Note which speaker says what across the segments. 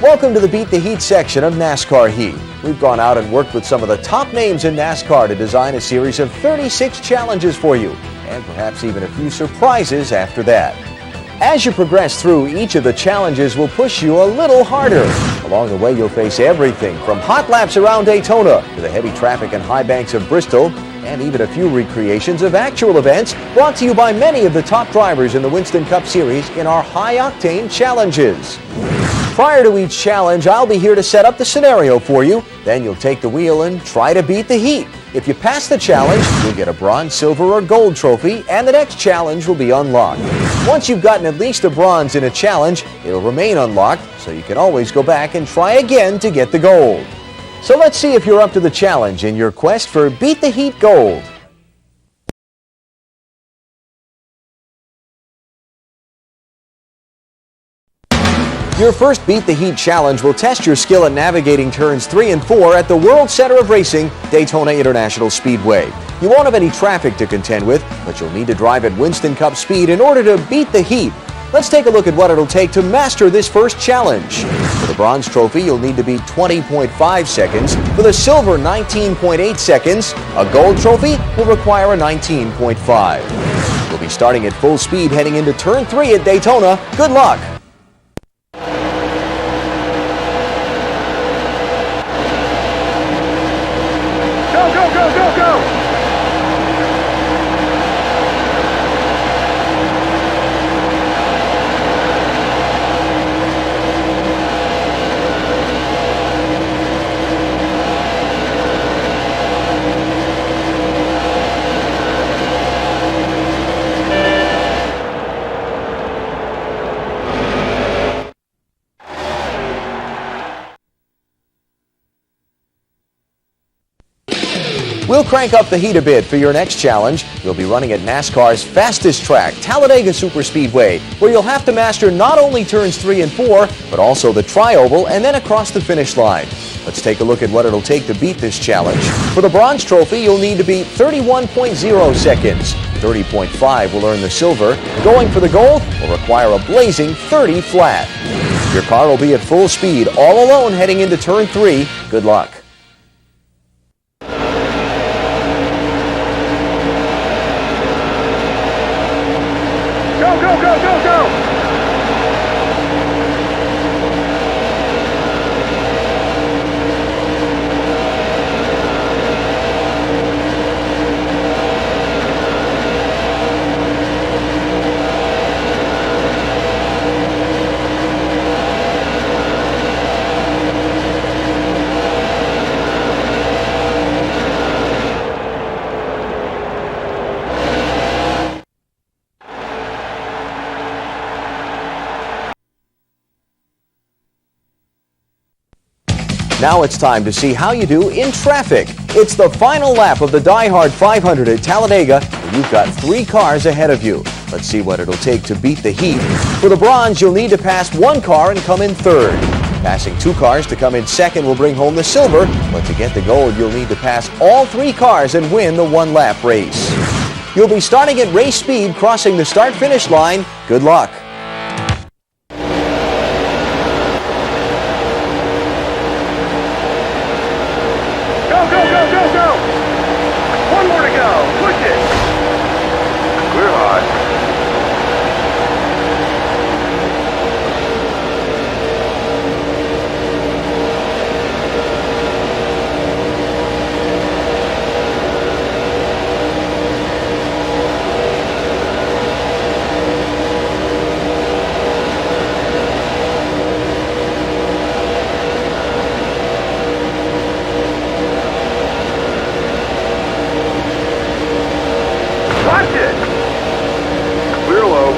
Speaker 1: Welcome to the Beat the Heat section of NASCAR Heat. We've gone out and worked with some of the top names in NASCAR to design a series of 36 challenges for you, and perhaps even a few surprises after that. As you progress through, each of the challenges will push you a little harder. Along the way, you'll face everything from hot laps around Daytona to the heavy traffic and high banks of Bristol, and even a few recreations of actual events brought to you by many of the top drivers in the Winston Cup Series in our high-octane challenges. Prior to each challenge, I'll be here to set up the scenario for you. Then you'll take the wheel and try to beat the heat. If you pass the challenge, you'll get a bronze, silver, or gold trophy, and the next challenge will be unlocked. Once you've gotten at least a bronze in a challenge, it'll remain unlocked, so you can always go back and try again to get the gold. So let's see if you're up to the challenge in your quest for Beat the Heat Gold. Your first Beat the Heat challenge will test your skill at navigating turns 3 and 4 at the World Center of Racing, Daytona International Speedway. You won't have any traffic to contend with, but you'll need to drive at Winston Cup speed in order to beat the heat. Let's take a look at what it'll take to master this first challenge. For the bronze trophy, you'll need to beat 20.5 seconds. For the silver, 19.8 seconds. A gold trophy will require a 19.5. You'll be starting at full speed heading into turn 3 at Daytona. Good luck!
Speaker 2: Go, go, go, go, go!
Speaker 1: We'll crank up the heat a bit for your next challenge. You'll be running at NASCAR's fastest track, Talladega Superspeedway, where you'll have to master not only turns 3 and 4, but also the tri-oval and then across the finish line. Let's take a look at what it'll take to beat this challenge. For the bronze trophy, you'll need to beat 31.0 seconds. 30.5 will earn the silver. Going for the gold will require a blazing 30 flat. Your car will be at full speed, all alone heading into turn 3. Good luck.
Speaker 2: Go, go, go, go, go!
Speaker 1: Now it's time to see how you do in traffic. It's the final lap of the Die Hard 500 at Talladega, and you've got 3 cars ahead of you. Let's see what it'll take to beat the heat. For the bronze, you'll need to pass 1 car and come in 3rd. Passing 2 cars to come in 2nd will bring home the silver, but to get the gold, you'll need to pass all 3 cars and win the 1-lap race. You'll be starting at race speed, crossing the start-finish line. Good luck.
Speaker 2: Go, go, go, go, go! One more to go. Push it. We're hot. Watch it! Clear low.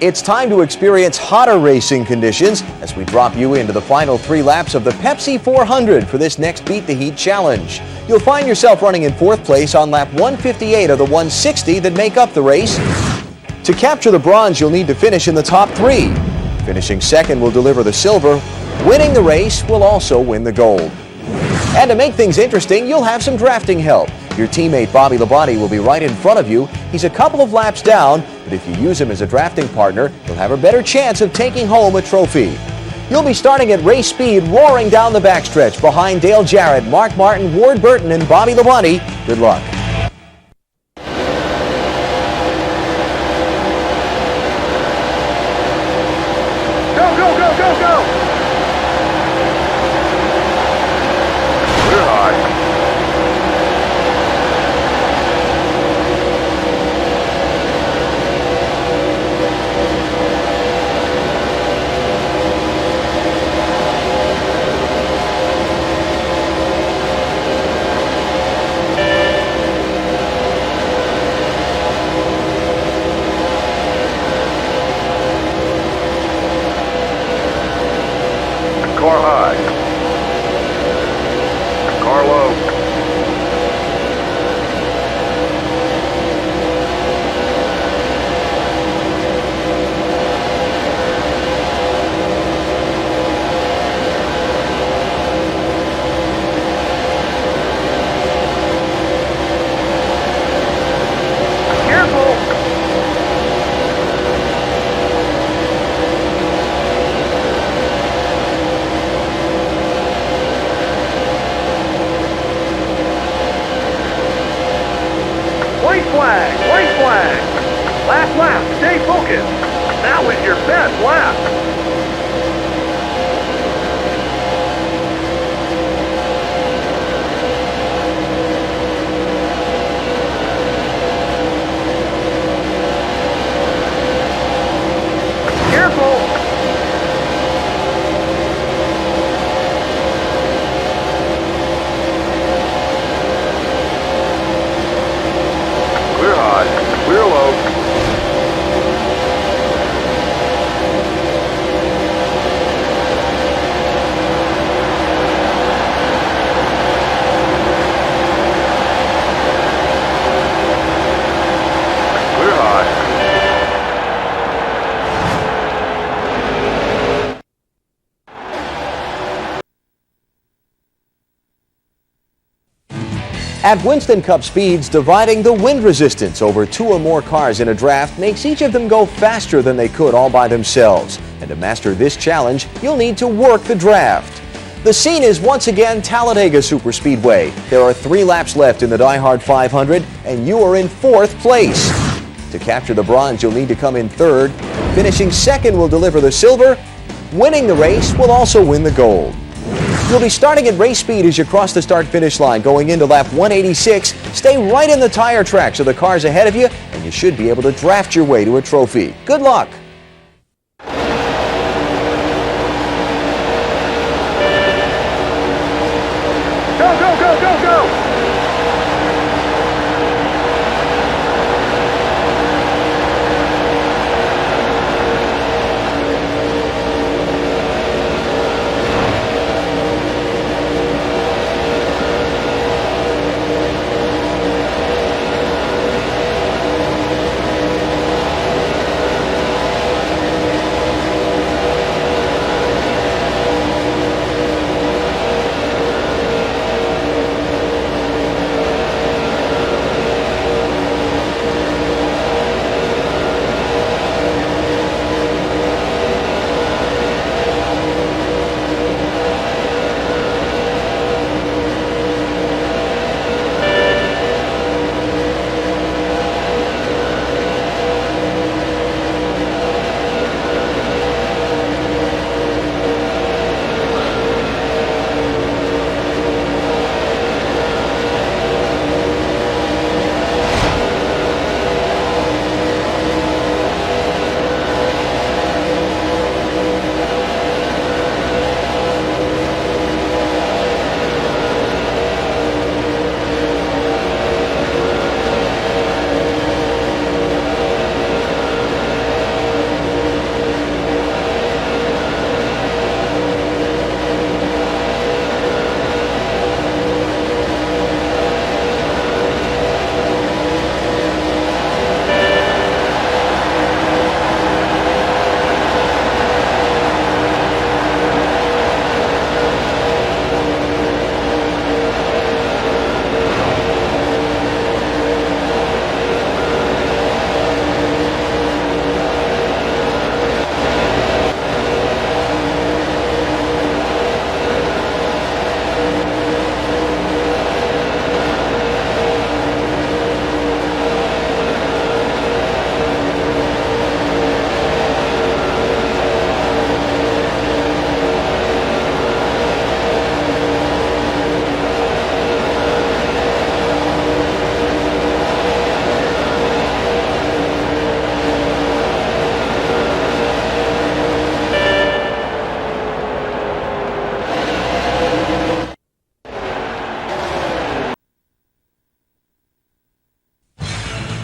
Speaker 1: It's time to experience hotter racing conditions as we drop you into the final 3 laps of the Pepsi 400 for this next Beat the Heat challenge. You'll find yourself running in 4th place on lap 158 of the 160 that make up the race. To capture the bronze, you'll need to finish in the top 3. Finishing second will deliver the silver. Winning the race will also win the gold. And to make things interesting, you'll have some drafting help. Your teammate Bobby Labonte will be right in front of you. He's a couple of laps down, but if you use him as a drafting partner, you'll have a better chance of taking home a trophy. You'll be starting at race speed, roaring down the backstretch behind Dale Jarrett, Mark Martin, Ward Burton, and Bobby Labonte. Good luck.
Speaker 2: Go, go, go, go, go! Clear high. Car high. Car low. Careful! White flag! White flag! Last lap, stay focused. Now is your best lap. Careful! Clear high, clear low. Clear high.
Speaker 1: At Winston Cup speeds, dividing the wind resistance over 2 or more cars in a draft makes each of them go faster than they could all by themselves. And to master this challenge, you'll need to work the draft. The scene is once again Talladega Superspeedway. There are 3 laps left in the Die Hard 500, and you are in 4th place. To capture the bronze, you'll need to come in 3rd. Finishing second will deliver the silver. Winning the race will also win the gold. You'll be starting at race speed as you cross the start-finish line, going into lap 186. Stay right in the tire tracks of the cars ahead of you, and you should be able to draft your way to a trophy. Good luck!
Speaker 2: Go, go, go, go, go!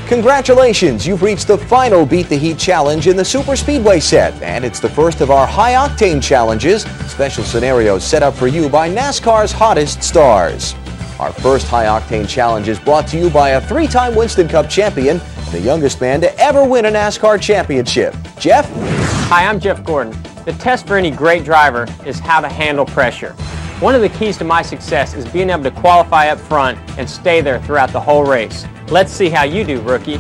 Speaker 1: Congratulations, you've reached the final Beat the Heat challenge in the Super Speedway set, and it's the first of our high-octane challenges, special scenarios set up for you by NASCAR's hottest stars. Our first high-octane challenge is brought to you by a three-time Winston Cup champion and the youngest man to ever win a NASCAR championship. Jeff?
Speaker 3: Hi, I'm Jeff Gordon. The test for any great driver is how to handle pressure. One of the keys to my success is being able to qualify up front and stay there throughout the whole race. Let's see how you do, rookie.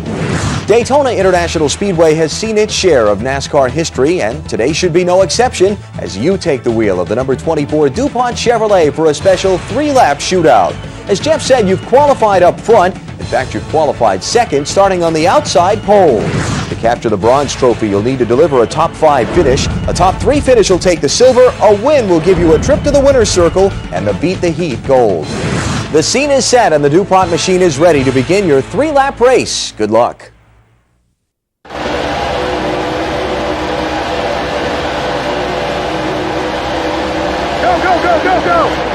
Speaker 1: Daytona International Speedway has seen its share of NASCAR history, and today should be no exception as you take the wheel of the number 24 DuPont Chevrolet for a special three-lap shootout. As Jeff said, you've qualified up front. In fact, you've qualified second, starting on the outside pole. To capture the bronze trophy, you'll need to deliver a top 5 finish. A top 3 finish will take the silver. A win will give you a trip to the winner's circle and the Beat the Heat gold. The scene is set and the DuPont machine is ready to begin your 3-lap race. Good luck.
Speaker 2: Go, go, go, go, go!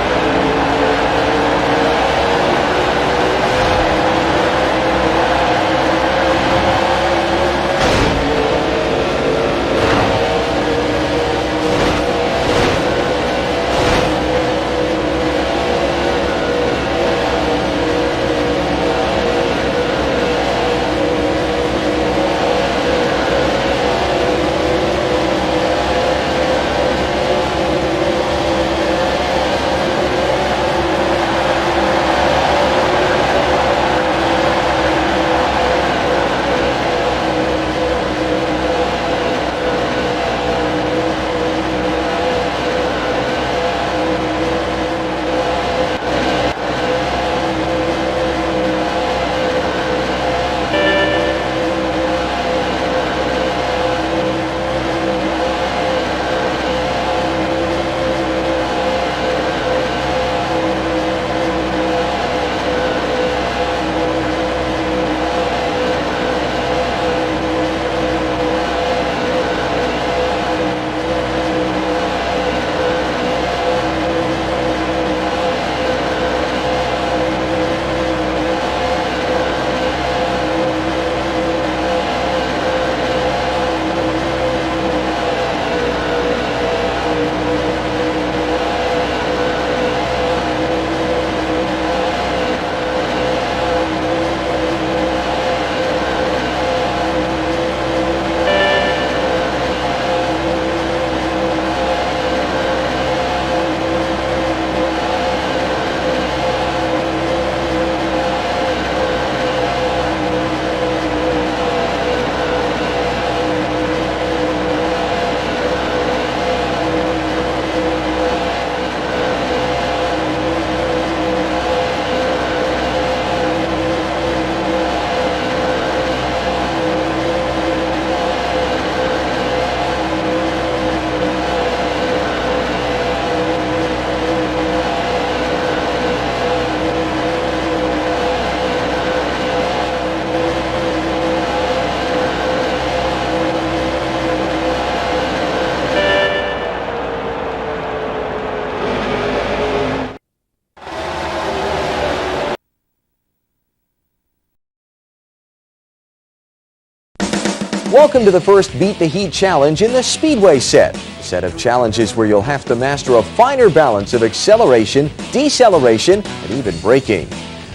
Speaker 1: Welcome to the first Beat the Heat challenge in the Speedway set. A set of challenges where you'll have to master a finer balance of acceleration, deceleration, and even braking.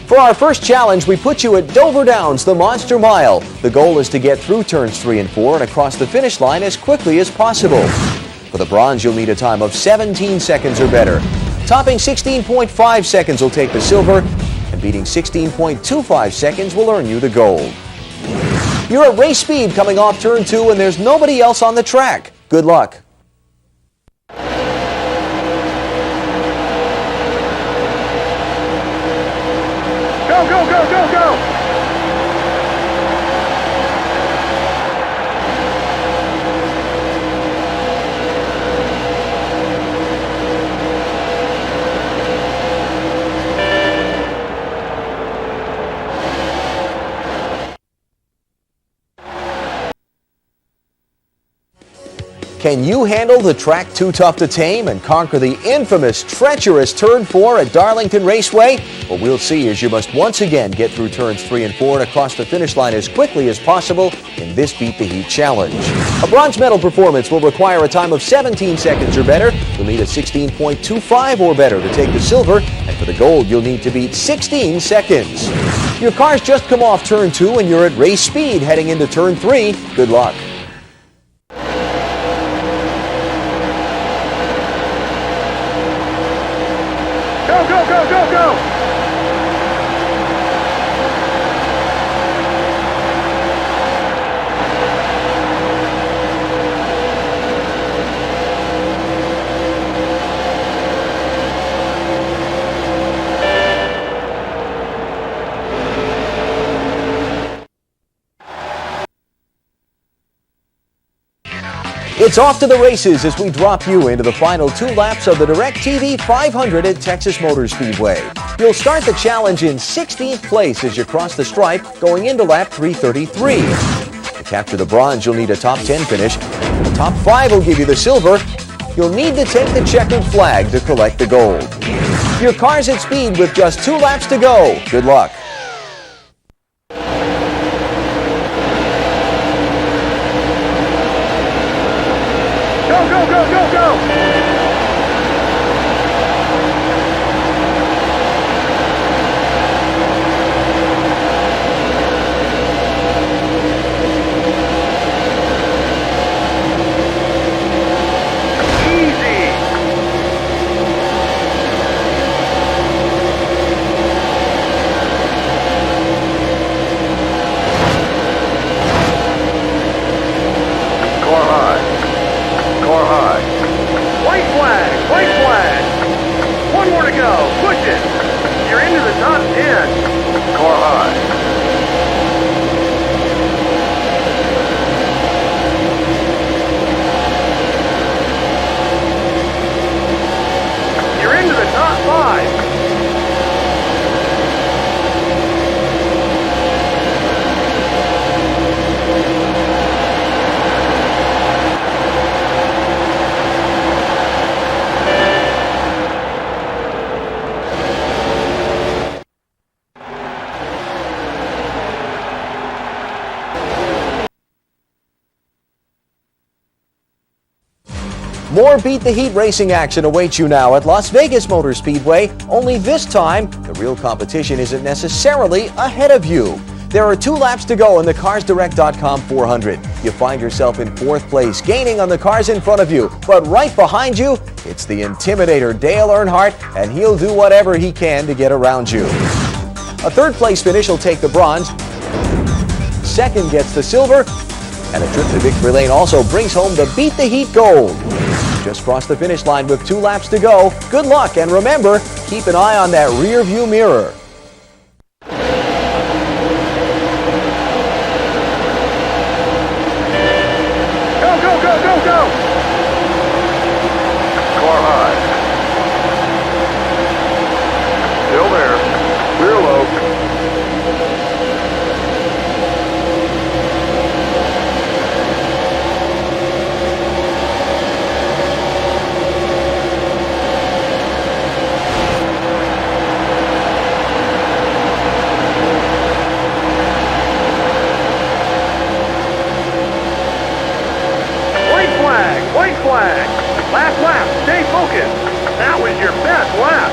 Speaker 1: For our first challenge, we put you at Dover Downs, the Monster Mile. The goal is to get through turns 3 and 4 and across the finish line as quickly as possible. For the bronze, you'll need a time of 17 seconds or better. Topping 16.5 seconds will take the silver, and beating 16.25 seconds will earn you the gold. You're at race speed coming off turn 2 and there's nobody else on the track. Good luck.
Speaker 2: Go, go, go, go, go!
Speaker 1: Can you handle the track too tough to tame and conquer the infamous, treacherous Turn 4 at Darlington Raceway? Well, we'll see, as you must once again get through turns 3 and 4 and across the finish line as quickly as possible in this Beat the Heat challenge. A bronze medal performance will require a time of 17 seconds or better. You'll need a 16.25 or better to take the silver, and for the gold, you'll need to beat 16 seconds. Your car's just come off Turn 2 and you're at race speed heading into Turn 3. Good luck.
Speaker 2: Go, go, go, go, go!
Speaker 1: It's off to the races as we drop you into the final 2 laps of the DirecTV 500 at Texas Motor Speedway. You'll start the challenge in 16th place as you cross the stripe going into lap 333. To capture the bronze, you'll need a top 10 finish. The top 5 will give you the silver. You'll need to take the checkered flag to collect the gold. Your car's at speed with just 2 laps to go. Good luck.
Speaker 2: Go, go, go, go, go!
Speaker 1: More Beat the Heat racing action awaits you now at Las Vegas Motor Speedway, only this time, the real competition isn't necessarily ahead of you. There are 2 laps to go in the CarsDirect.com 400. You find yourself in 4th place, gaining on the cars in front of you. But right behind you, it's the Intimidator Dale Earnhardt, and he'll do whatever he can to get around you. A 3rd place finish will take the bronze. 2nd gets the silver. And a trip to victory lane also brings home the Beat the Heat gold. Just cross the finish line with 2 laps to go. Good luck, and remember, keep an eye on that rear view mirror.
Speaker 2: Go, go, go, go, go! Car high. Still there. Rear low. White flag. Last lap. Stay focused. That was your best lap.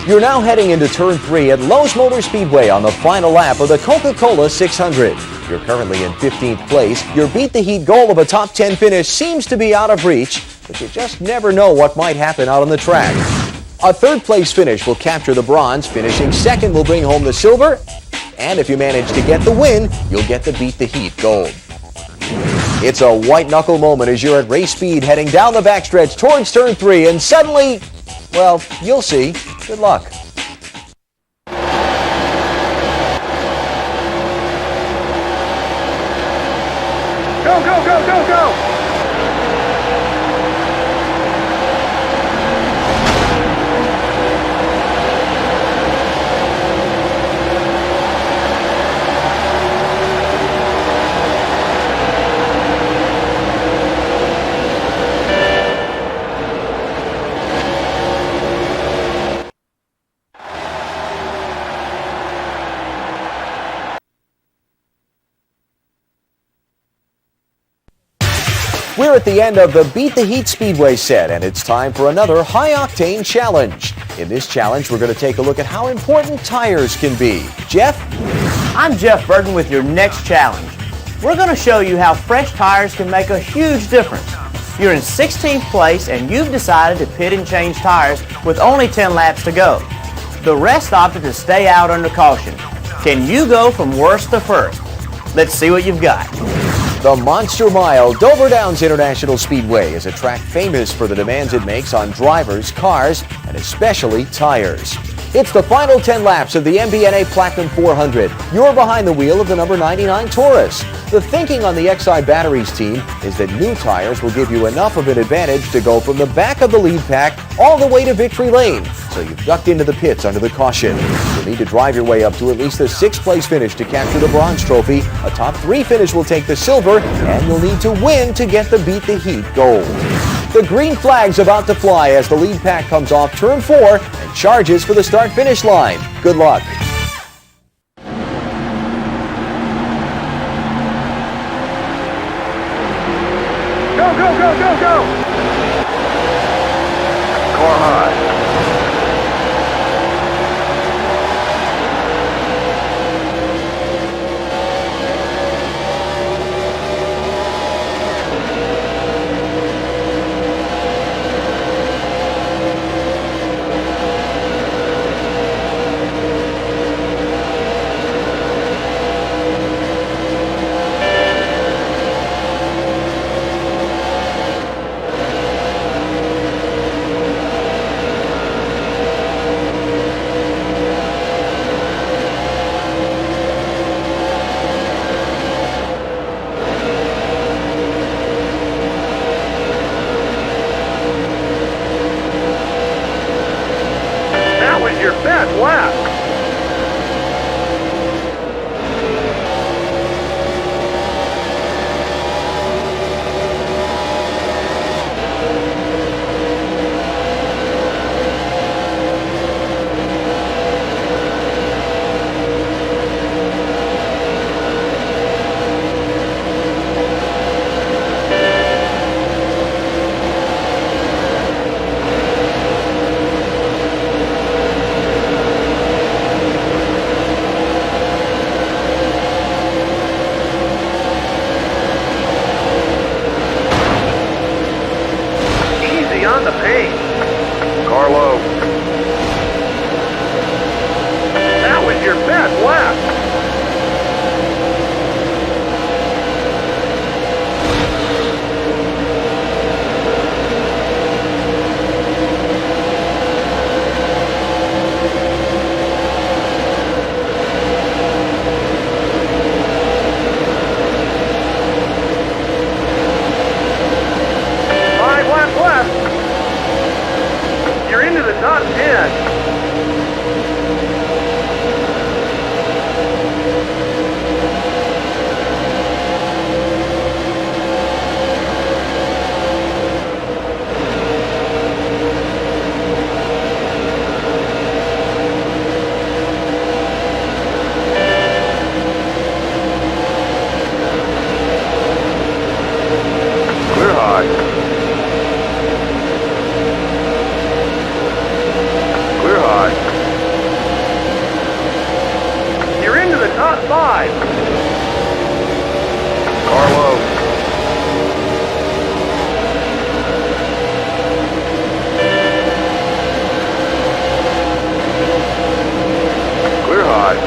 Speaker 1: You're now heading into Turn 3 at Lowe's Motor Speedway on the final lap of the Coca-Cola 600. You're currently in 15th place. Your Beat the Heat goal of a top 10 finish seems to be out of reach, but you just never know what might happen out on the track. A 3rd place finish will capture the bronze. Finishing 2nd will bring home the silver. And if you manage to get the win, you'll get the Beat the Heat gold. It's a white-knuckle moment as you're at race speed heading down the backstretch towards turn 3, and suddenly, well, you'll see. Good luck.
Speaker 2: Go, go, go, go, go!
Speaker 1: We're at the end of the Beat the Heat Speedway set, and it's time for another high-octane challenge. In this challenge, we're going to take a look at how important tires can be. Jeff?
Speaker 4: I'm Jeff Burton with your next challenge. We're going to show you how fresh tires can make a huge difference. You're in 16th place and you've decided to pit and change tires with only 10 laps to go. The rest opted to stay out under caution. Can you go from worst to first? Let's see what you've got.
Speaker 1: The Monster Mile Dover Downs International Speedway is a track famous for the demands it makes on drivers, cars, and especially tires. It's the final 10 laps of the MBNA Platinum 400. You're behind the wheel of the number 99 Taurus. The thinking on the XI Batteries team is that new tires will give you enough of an advantage to go from the back of the lead pack all the way to victory lane. So you've ducked into the pits under the caution. You'll need to drive your way up to at least a 6th place finish to capture the bronze trophy. A top 3 finish will take the silver, and you'll need to win to get the Beat the Heat gold. The green flag's about to fly as the lead pack comes off turn 4 and charges for the start-finish line. Good luck.
Speaker 2: Go, go, go, go, go! Car high. Your best lap. On the paint. Carlo. That was your best lap. You're into the top 10. Clear high. You're into the top 5. Carlo. Clear high.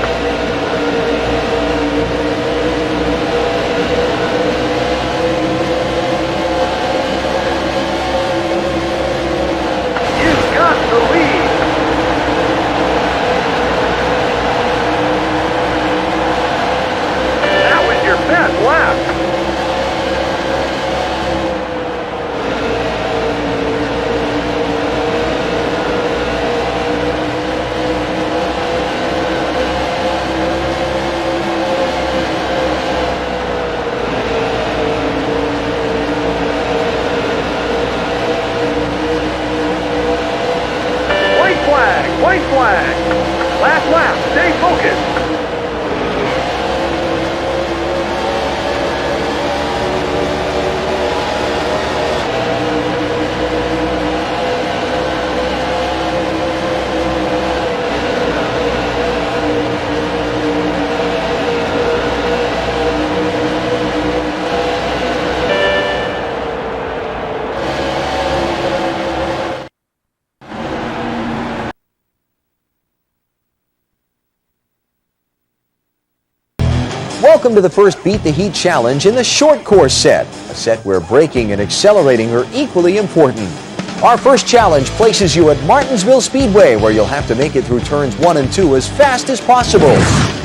Speaker 1: Welcome to the first Beat the Heat challenge in the short course set, a set where braking and accelerating are equally important. Our first challenge places you at Martinsville Speedway, where you'll have to make it through turns 1 and 2 as fast as possible.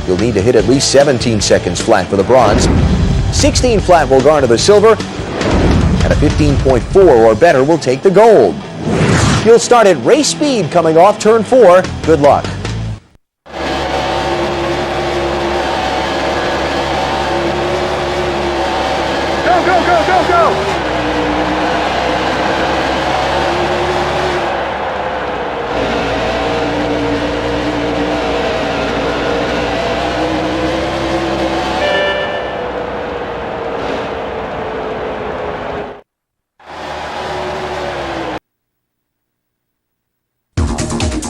Speaker 1: You'll need to hit at least 17 seconds flat for the bronze, 16 flat will garner the silver, and a 15.4 or better will take the gold. You'll start at race speed coming off turn 4. Good luck.
Speaker 2: Go, go, go, go, go!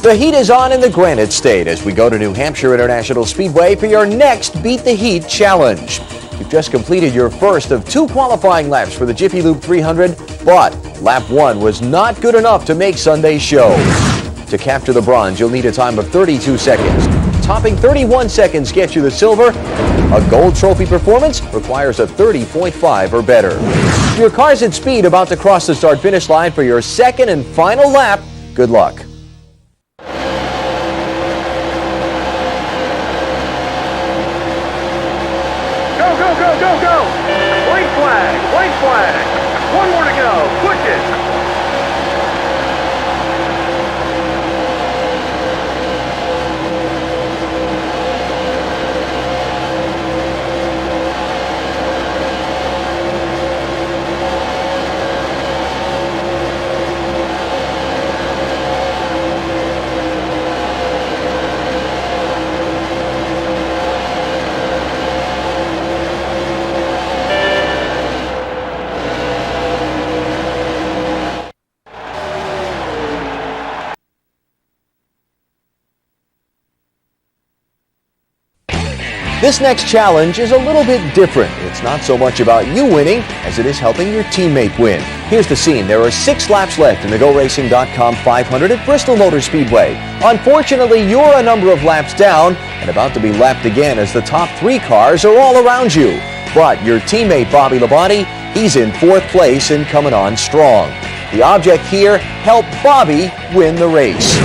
Speaker 1: The heat is on in the Granite State as we go to New Hampshire International Speedway for your next Beat the Heat challenge. You've just completed your first of 2 qualifying laps for the Jiffy Lube 300, but lap 1 was not good enough to make Sunday's show. To capture the bronze, you'll need a time of 32 seconds. Topping 31 seconds gets you the silver. A gold trophy performance requires a 30.5 or better. Your car's at speed, about to cross the start-finish line for your second and final lap. Good luck.
Speaker 2: Go, go, go, go! White flag, white flag! 1 more to go, push it!
Speaker 1: This next challenge is a little bit different. It's not so much about you winning as it is helping your teammate win. Here's the scene. There are 6 laps left in the GoRacing.com 500 at Bristol Motor Speedway. Unfortunately, you're a number of laps down and about to be lapped again as the top 3 cars are all around you. But your teammate, Bobby Labonte, he's in 4th place and coming on strong. The object here, help Bobby win the race.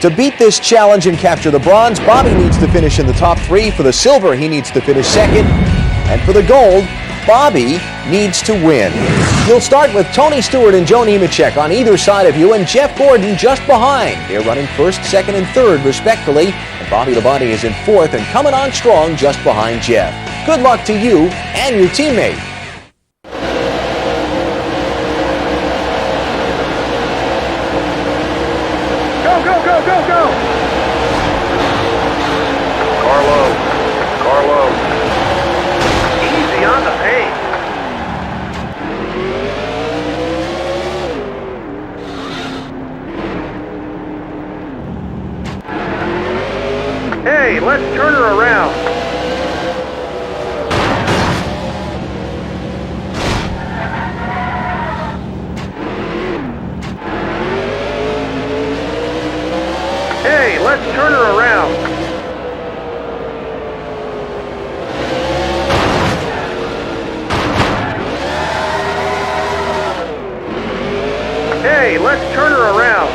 Speaker 1: To beat this challenge and capture the bronze, Bobby needs to finish in the top 3. For the silver, he needs to finish second. And for the gold, Bobby needs to win. You'll start with Tony Stewart and Joe Nemechek on either side of you and Jeff Gordon just behind. They're running 1st, 2nd, and 3rd respectively. And Bobby Labonte is in 4th and coming on strong just behind Jeff. Good luck to you and your teammate.
Speaker 2: Go, go, go, go, go! Carlo, Carlo. Easy on the paint. Hey, let's turn her around. Hey, let's turn her around. Hey, let's turn her around.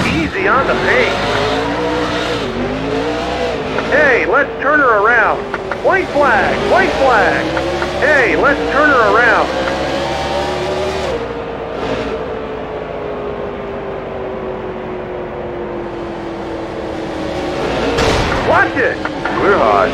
Speaker 2: Easy on the paint. Hey, let's turn her around. White flag, white flag. Hey, let's turn her around. Watch it. Clear high.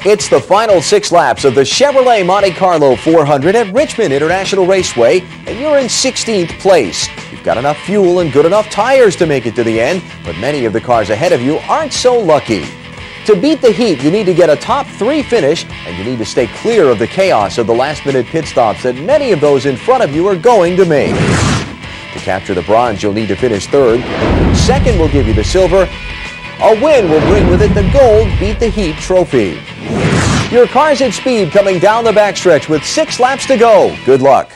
Speaker 1: It's the final 6 laps of the Chevrolet Monte Carlo 400 at Richmond International Raceway, and you're in 16th place. You've got enough fuel and good enough tires to make it to the end, but many of the cars ahead of you aren't so lucky. To beat the heat, you need to get a top 3 finish, and you need to stay clear of the chaos of the last-minute pit stops that many of those in front of you are going to make. To capture the bronze, you'll need to finish 3rd. 2nd will give you the silver. A win will bring with it the gold Beat the Heat trophy. Your car's at speed coming down the backstretch with 6 laps to go. Good luck.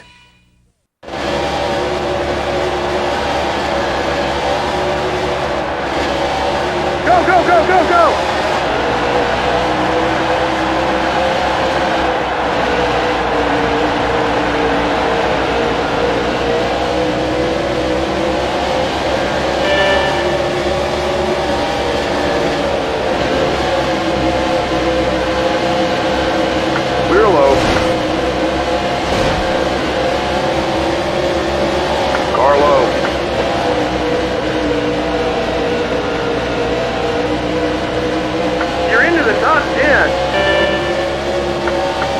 Speaker 2: Go, go, go, go, go! Clear low. Car low. You're into the top 10.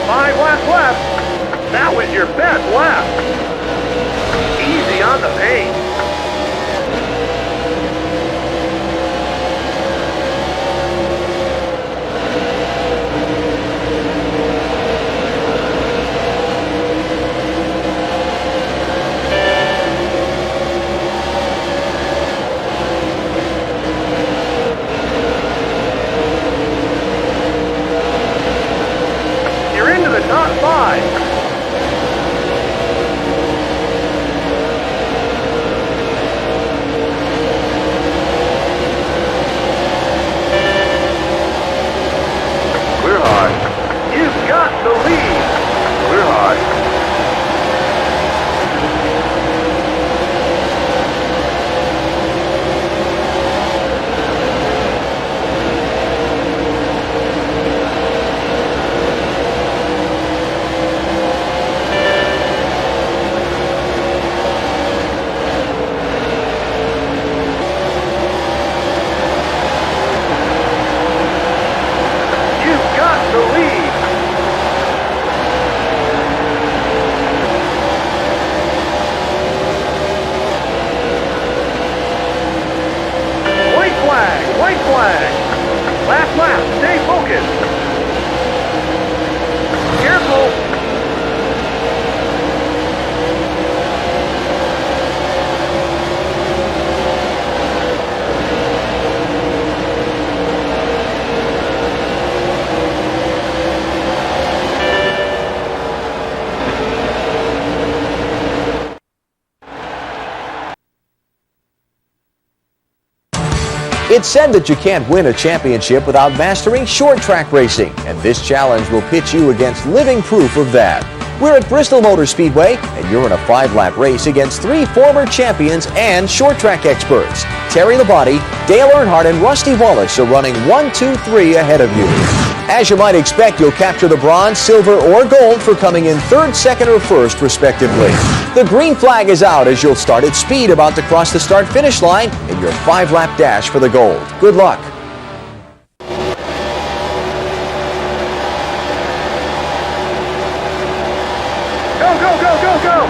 Speaker 2: 5 laps left. That was your best lap. Easy on the paint. You're into the top 5. Clear high. You've got the lead. Clear high. You've got the lead. White flag, white flag. Last lap, stay focused. Careful.
Speaker 1: It's said that you can't win a championship without mastering short track racing, and this challenge will pit you against living proof of that. We're at Bristol Motor Speedway, and you're in a 5-lap race against 3 former champions and short track experts. Terry Labonte, Dale Earnhardt, and Rusty Wallace are running 1, 2, 3 ahead of you. As you might expect, you'll capture the bronze, silver, or gold for coming in 3rd, 2nd, or 1st, respectively. The green flag is out as you'll start at speed about to cross the start-finish line in your 5-lap dash for the gold. Good luck.
Speaker 2: Go, go, go, go, go!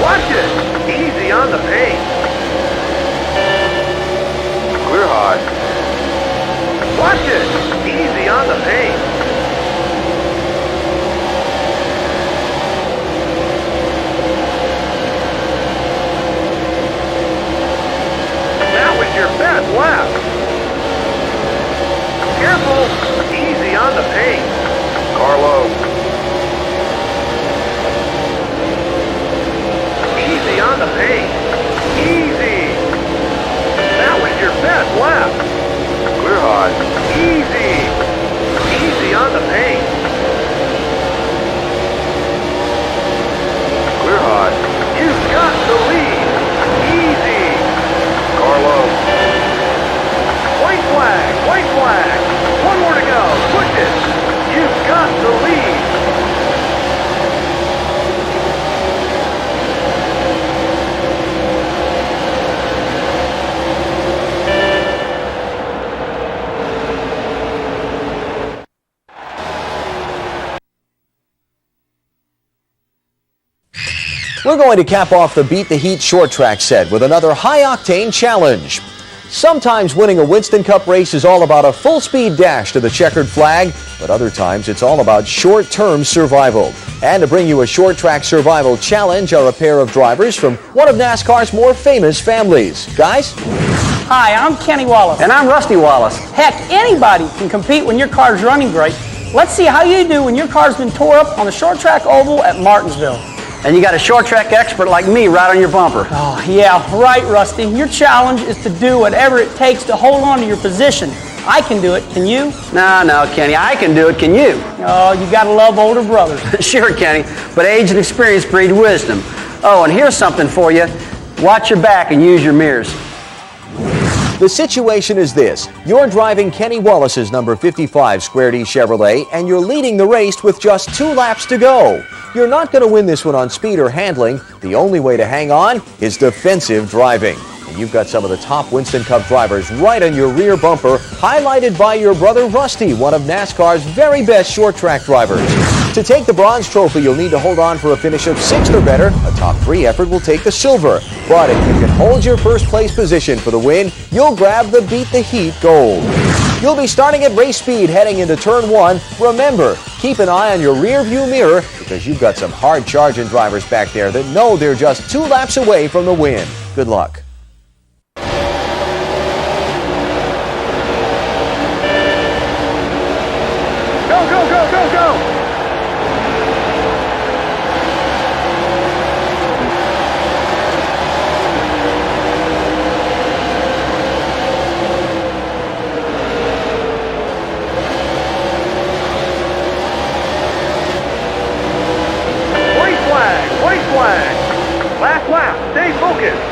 Speaker 2: Watch it! Easy on the paint. Clear high. Watch it! Easy on the paint. That was your best lap. Careful! Easy on the paint. Car low. Easy on the paint. Easy. That was your best lap. Clear high. Easy. Easy on the paint. Clear high. You've got the lead. Easy. Car low. White flag. White flag. 1 more to go. Push it. You've got the lead.
Speaker 1: We're going to cap off the Beat the Heat short track set with another high-octane challenge. Sometimes winning a Winston Cup race is all about a full-speed dash to the checkered flag, but other times it's all about short-term survival. And to bring you a short track survival challenge are a pair of drivers from one of NASCAR's more famous families. Guys?
Speaker 5: Hi, I'm Kenny Wallace.
Speaker 6: And I'm Rusty Wallace.
Speaker 5: Heck, anybody can compete when your car's running great. Let's see how you do when your car's been tore up on the short track oval at Martinsville.
Speaker 6: And you got a short track expert like me right on your bumper.
Speaker 5: Oh, yeah, right, Rusty. Your challenge is to do whatever it takes to hold on to your position. I can do it. Can you?
Speaker 6: No, Kenny, I can do it. Can you?
Speaker 5: Oh, you gotta love older brothers.
Speaker 6: Sure, Kenny, but age and experience breed wisdom. Oh, and here's something for you. Watch your back and use your mirrors.
Speaker 1: The situation is this. You're driving Kenny Wallace's number 55 Square D Chevrolet, and you're leading the race with just 2 laps to go. You're not going to win this one on speed or handling. The only way to hang on is defensive driving. And you've got some of the top Winston Cup drivers right on your rear bumper, highlighted by your brother Rusty, one of NASCAR's very best short track drivers. To take the bronze trophy, you'll need to hold on for a finish of 6th or better. A top 3 effort will take the silver. But if you can hold your first place position for the win, you'll grab the Beat the Heat gold. You'll be starting at race speed heading into turn 1. Remember, keep an eye on your rear view mirror because you've got some hard charging drivers back there that know they're just 2 laps away from the win. Good luck.
Speaker 2: Go, go, go, go, go! White flag. Last lap. Stay focused.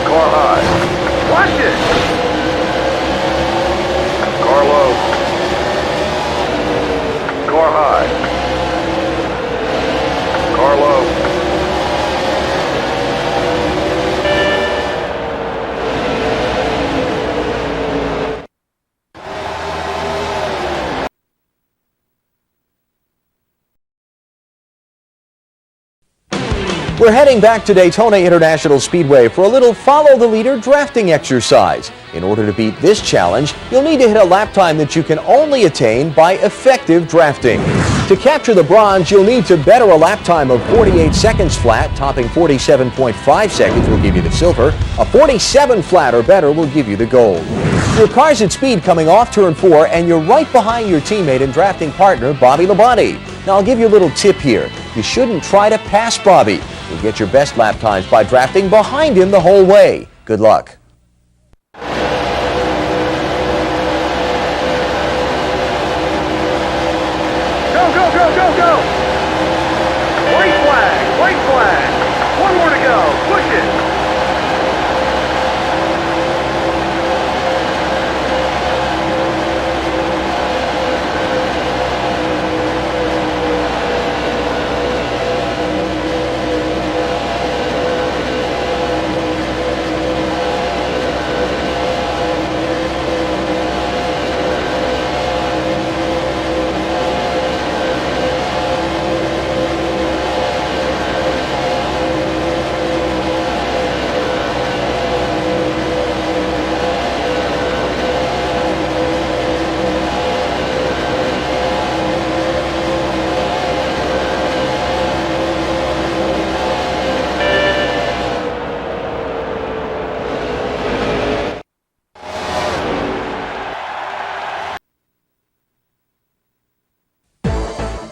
Speaker 2: Car high. Watch it. Car low. Car high. Car low.
Speaker 1: We're heading back to Daytona International Speedway for a little follow-the-leader drafting exercise. In order to beat this challenge, you'll need to hit a lap time that you can only attain by effective drafting. To capture the bronze, you'll need to better a lap time of 48 seconds flat, topping 47.5 seconds will give you the silver. A 47 flat or better will give you the gold. Your car's at speed coming off turn 4, and you're right behind your teammate and drafting partner, Bobby Labonte. Now, I'll give you a little tip here. You shouldn't try to pass Bobby. You'll get your best lap times by drafting behind him the whole way. Good luck.
Speaker 2: Go, go, go, go, go! White flag, white flag. 1 more to go. Push it.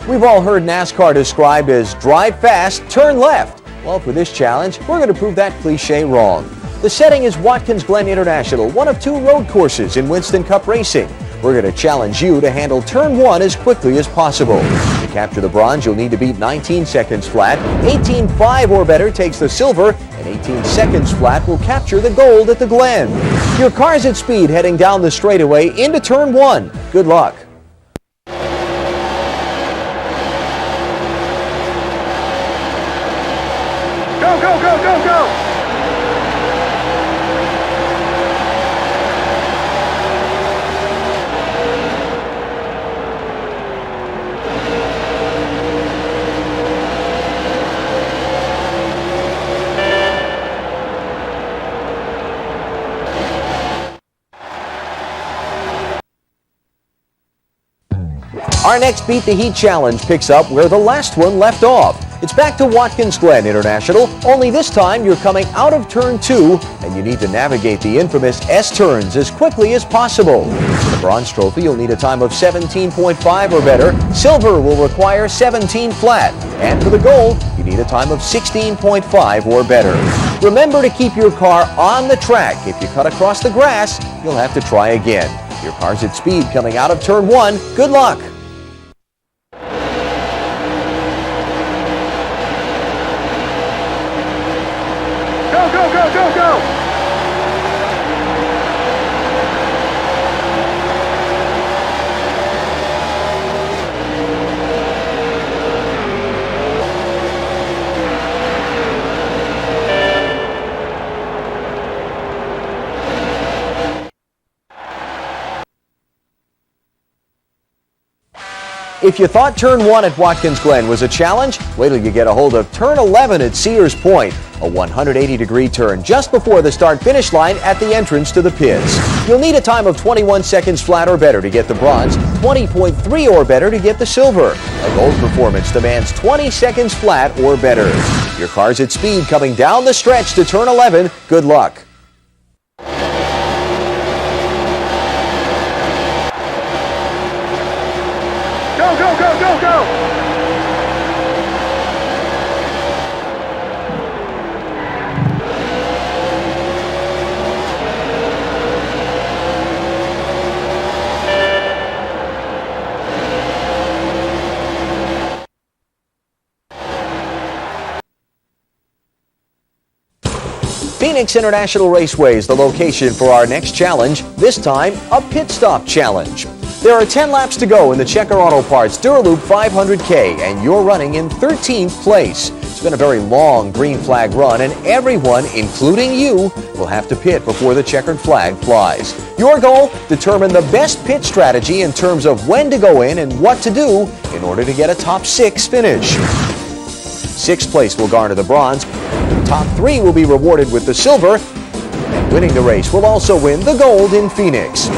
Speaker 1: We've all heard NASCAR described as drive fast, turn left. Well, for this challenge, we're going to prove that cliche wrong. The setting is Watkins Glen International, one of 2 road courses in Winston Cup racing. We're going to challenge you to handle turn 1 as quickly as possible. To capture the bronze, you'll need to beat 19 seconds flat. 18.5 or better takes the silver, and 18 seconds flat will capture the gold at the Glen. Your car's at speed heading down the straightaway into turn 1. Good luck.
Speaker 2: Go, go, go, go, go!
Speaker 1: Our next Beat the Heat challenge picks up where the last one left off. It's back to Watkins Glen International, only this time you're coming out of turn 2 and you need to navigate the infamous S-turns as quickly as possible. For the bronze trophy, you'll need a time of 17.5 or better. Silver will require 17 flat. And for the gold, you need a time of 16.5 or better. Remember to keep your car on the track. If you cut across the grass, you'll have to try again. Your car's at speed coming out of turn 1. Good luck.
Speaker 2: Go, go, go, go, go!
Speaker 1: If you thought turn 1 at Watkins Glen was a challenge, wait till you get a hold of turn 11 at Sears Point, a 180-degree turn just before the start-finish line at the entrance to the pits. You'll need a time of 21 seconds flat or better to get the bronze, 20.3 or better to get the silver. A gold performance demands 20 seconds flat or better. Your car's at speed coming down the stretch to turn 11. Good luck.
Speaker 2: Go, go, go, go, go!
Speaker 1: Phoenix International Raceway is the location for our next challenge, this time a pit stop challenge. There are 10 laps to go in the Checker Auto Parts Duraloop 500K, and you're running in 13th place. It's been a very long green flag run, and everyone, including you, will have to pit before the checkered flag flies. Your goal? Determine the best pit strategy in terms of when to go in and what to do in order to get a top 6 finish. 6th place will garner the bronze. Top 3 will be rewarded with the silver, and winning the race will also win the gold in Phoenix.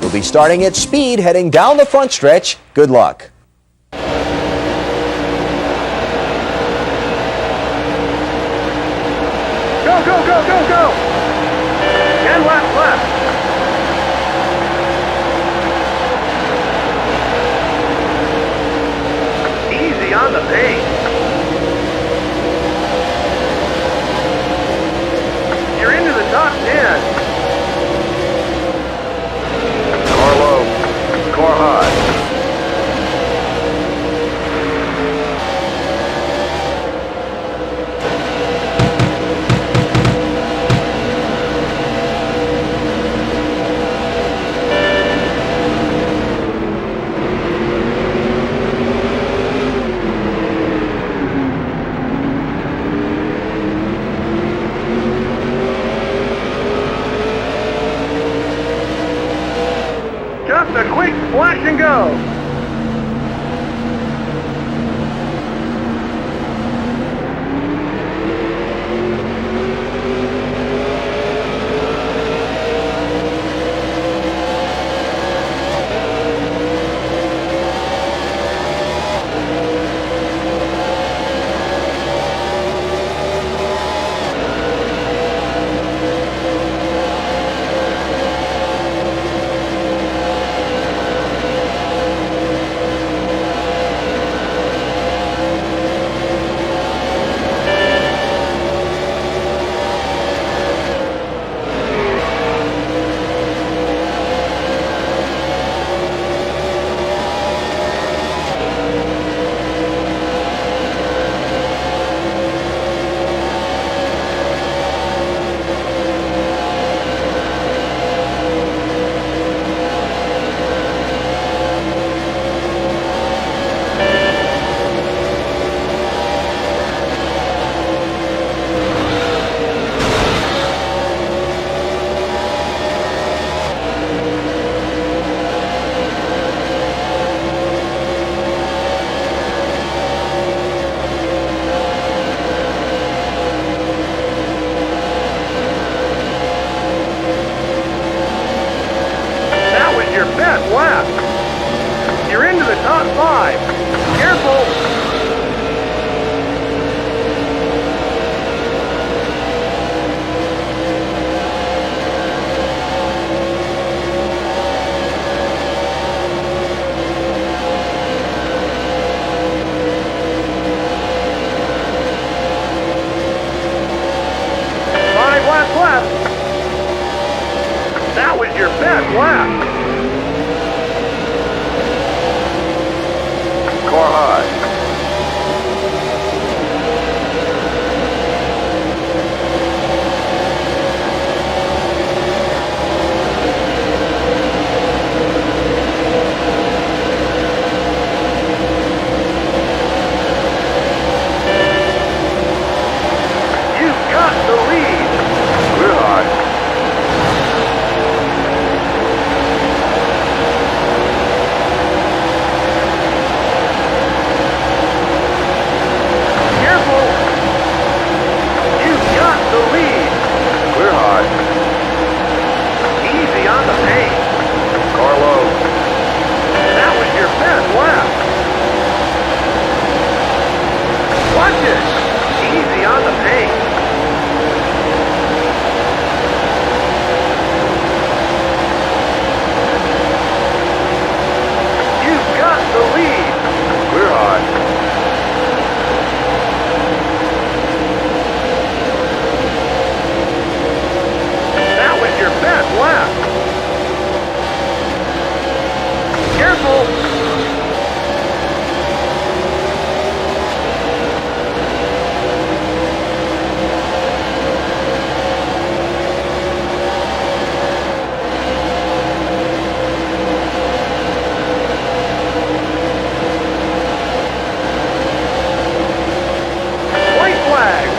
Speaker 1: You'll be starting at speed heading down the front stretch. Good luck.
Speaker 2: Go, go, go, go, go! 10 laps left. Easy on the pace. You're into the top 10. Car low, car high. Just a quick splash and go. the top 5. Careful. That was your best lap. Car high. You've got the lead. We're high. Easy on the paint. You've got the lead. We're hot. That was your best lap. Careful.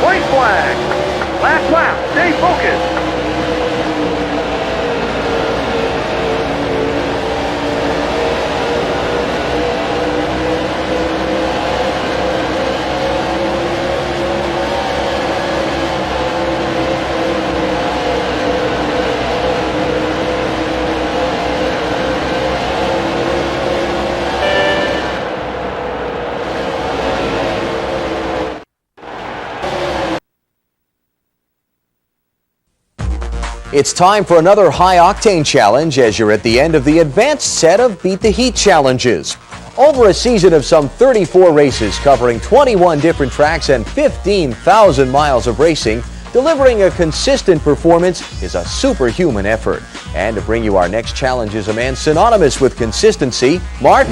Speaker 2: White flag. Last lap. Stay focused.
Speaker 1: It's time for another high-octane challenge as you're at the end of the advanced set of Beat the Heat challenges. Over a season of some 34 races covering 21 different tracks and 15,000 miles of racing, delivering a consistent performance is a superhuman effort. And to bring you our next challenge is a man synonymous with consistency, Mark.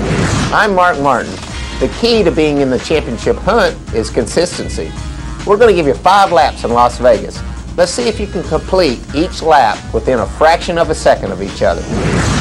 Speaker 7: I'm Mark Martin. The key to being in the championship hunt is consistency. We're going to give you 5 laps in Las Vegas. Let's see if you can complete each lap within a fraction of a second of each other.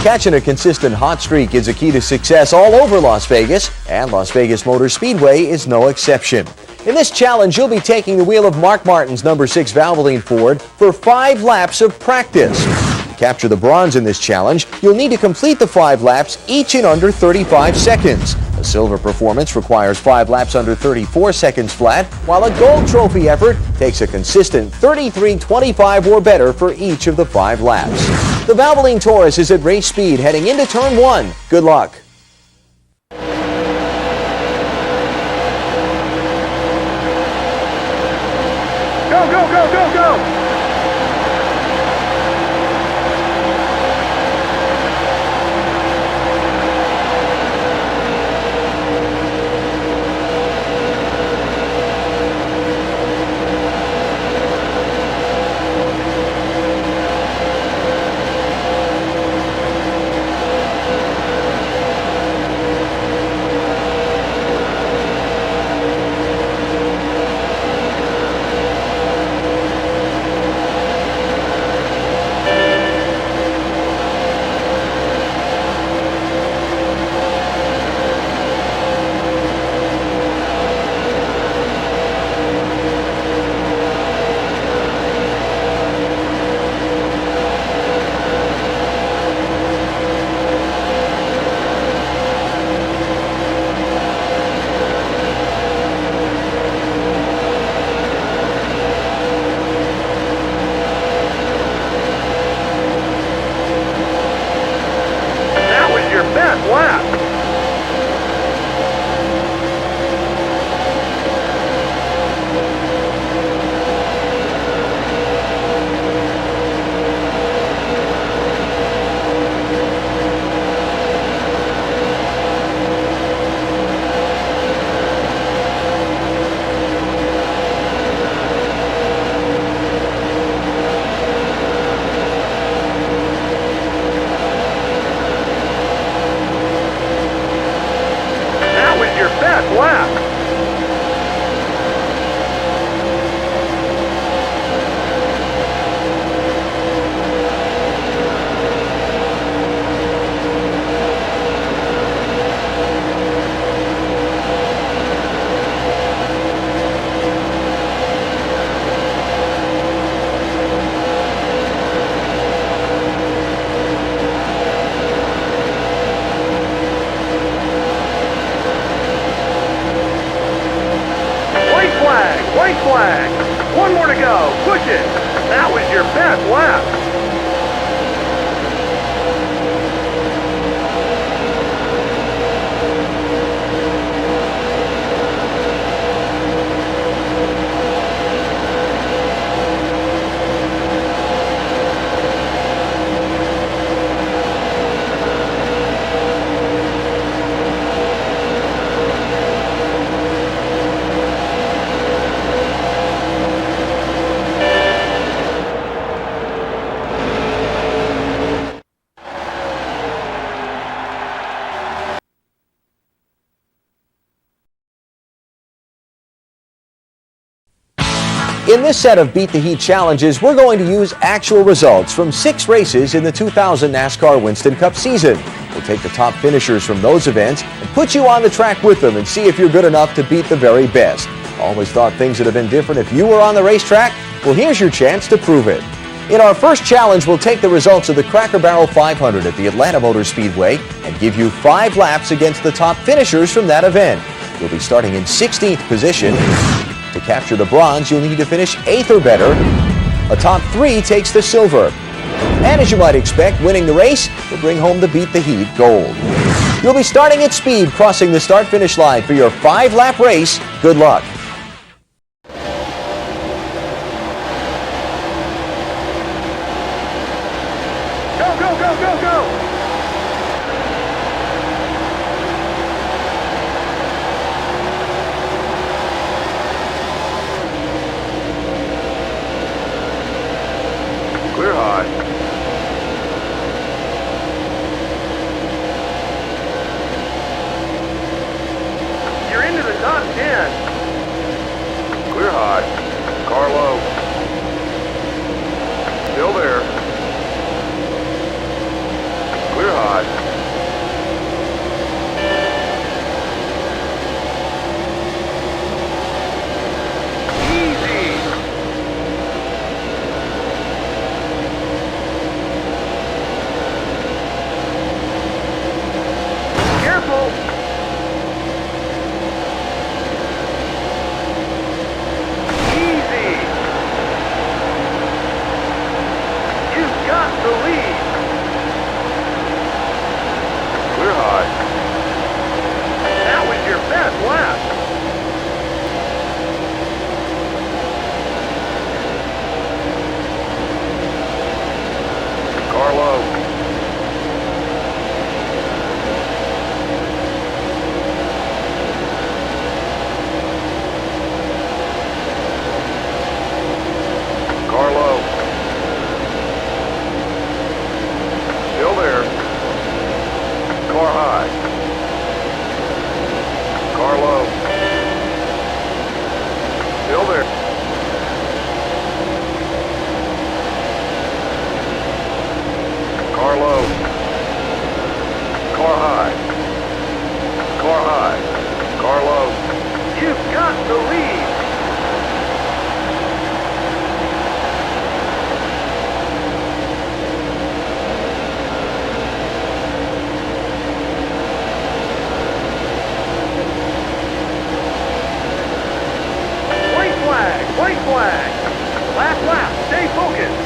Speaker 1: Catching a consistent hot streak is a key to success all over Las Vegas, and Las Vegas Motor Speedway is no exception. In this challenge, you'll be taking the wheel of Mark Martin's number 6 Valvoline Ford for 5 laps of practice. To capture the bronze in this challenge, you'll need to complete the 5 laps each in under 35 seconds. A silver performance requires 5 laps under 34 seconds flat, while a gold trophy effort takes a consistent 33:25 or better for each of the 5 laps. The Valvoline Taurus is at race speed heading into turn 1. Good luck.
Speaker 2: Go, go, go, go, go!
Speaker 1: In this set of Beat the Heat challenges, we're going to use actual results from 6 races in the 2000 NASCAR Winston Cup season. We'll take the top finishers from those events and put you on the track with them and see if you're good enough to beat the very best. Always thought things would have been different if you were on the racetrack? Well, here's your chance to prove it. In our first challenge, we'll take the results of the Cracker Barrel 500 at the Atlanta Motor Speedway and give you 5 laps against the top finishers from that event. You'll be starting in 16th position. To capture the bronze, you'll need to finish 8th or better. A top 3 takes the silver. And as you might expect, winning the race will bring home the Beat the Heat gold. You'll be starting at speed, crossing the start-finish line for your 5-lap race. Good luck.
Speaker 2: Go, go, go, go, go! Clear high. You're into the top 10. Clear high. Car low. Still there. Clear high. Easy. Careful. Easy. You've got the lead. Clear high. That was your best lap. Car low. Car low. Still there. Car high. Car low. Still there. Car low. Car high. Car high. Car low. You've got the lead. White flag, white flag. Last lap, stay focused.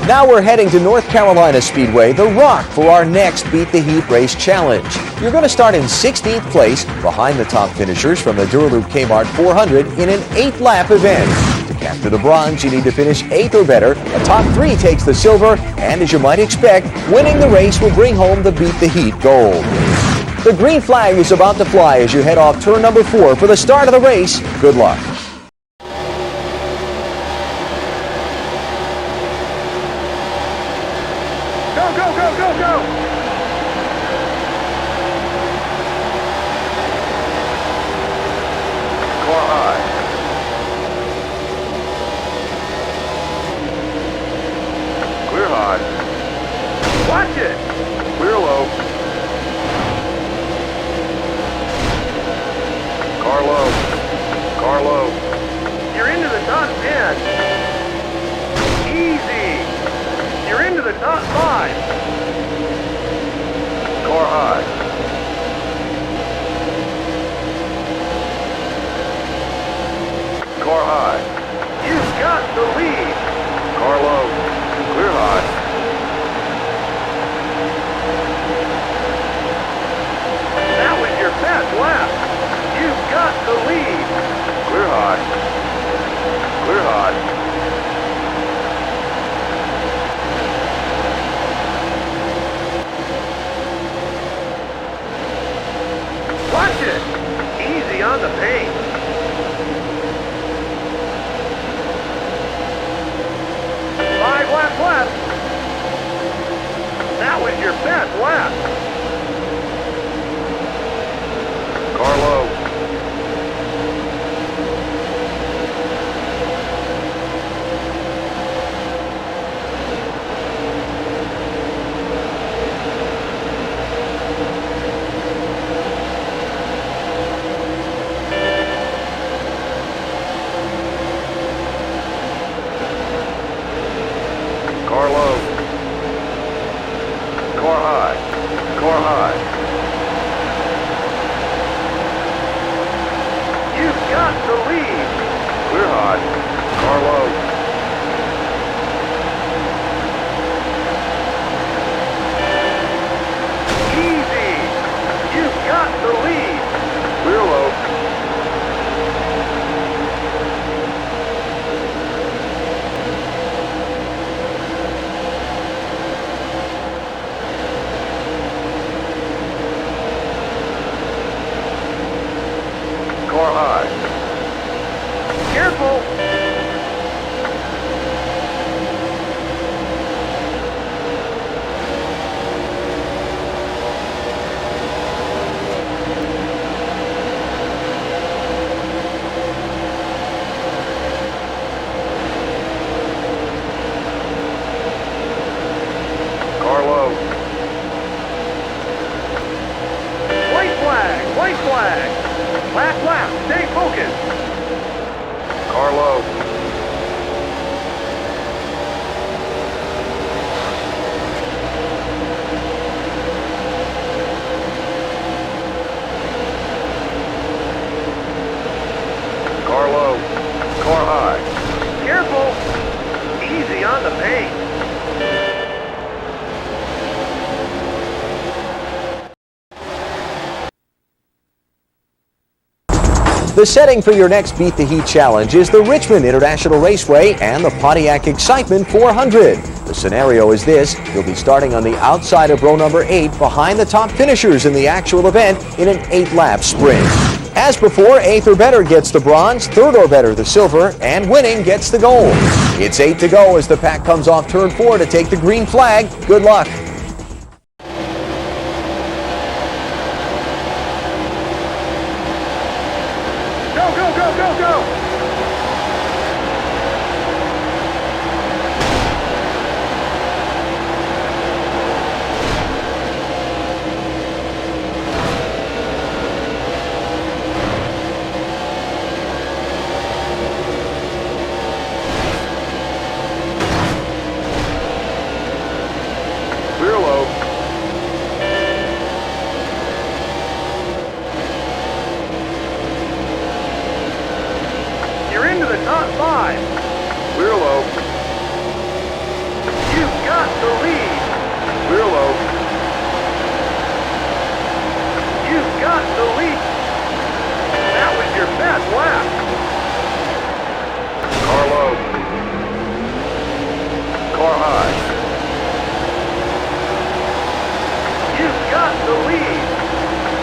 Speaker 1: Now we're heading to North Carolina Speedway, The Rock, for our next Beat the Heat race challenge. You're going to start in 16th place behind the top finishers from the Duraloop Kmart 400 in an 8-lap event. To capture the bronze, you need to finish 8th or better. A top 3 takes the silver, and as you might expect, winning the race will bring home the Beat the Heat gold. The green flag is about to fly as you head off turn number 4 for the start of the race. Good luck.
Speaker 2: Go, go, go, go, go! Car high. Clear high. Watch it! Clear low. Car low. Car low. You're into the top 10. Easy. You're into the top 5. Car high. Car high. You've got the lead. Car low. Clear high. the lead. Clear high. Clear high. Watch it. Easy on the paint. Five laps left. That was your best lap. Carlo. Carlo. Car high. Car high. You've got the lead. Clear high. Carlo. Easy. You've got the lead. Clear low. Car high. Careful. Carlo. White flag. White flag. Last lap, stay focused. Carlo. Carlo. Car high. Careful. Easy on the paint.
Speaker 1: The setting for your next Beat the Heat challenge is the Richmond International Raceway and the Pontiac Excitement 400. The scenario is this: you'll be starting on the outside of row number 8 behind the top finishers in the actual event in an 8-lap sprint. As before, 8th or better gets the bronze, 3rd or better the silver, and winning gets the gold. It's 8 to go as the pack comes off turn 4 to take the green flag. Good luck.
Speaker 2: Go! Clear low. You're into the top 5. Clear low. You've got the lead. Clear low. You've got the lead. That was your best lap. Carlo. Car high. You've got the lead.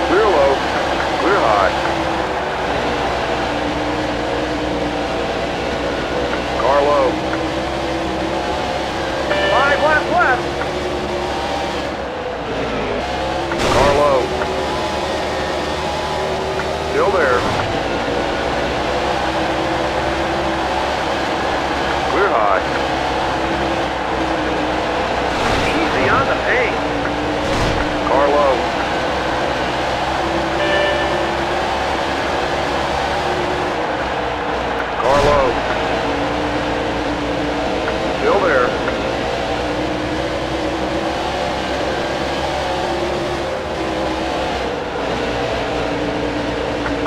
Speaker 2: Clear low. Clear high. Carlo. 5 laps left. Carlo. Still there. Clear high. Easy on the paint. Carlo. Carlo. Still there.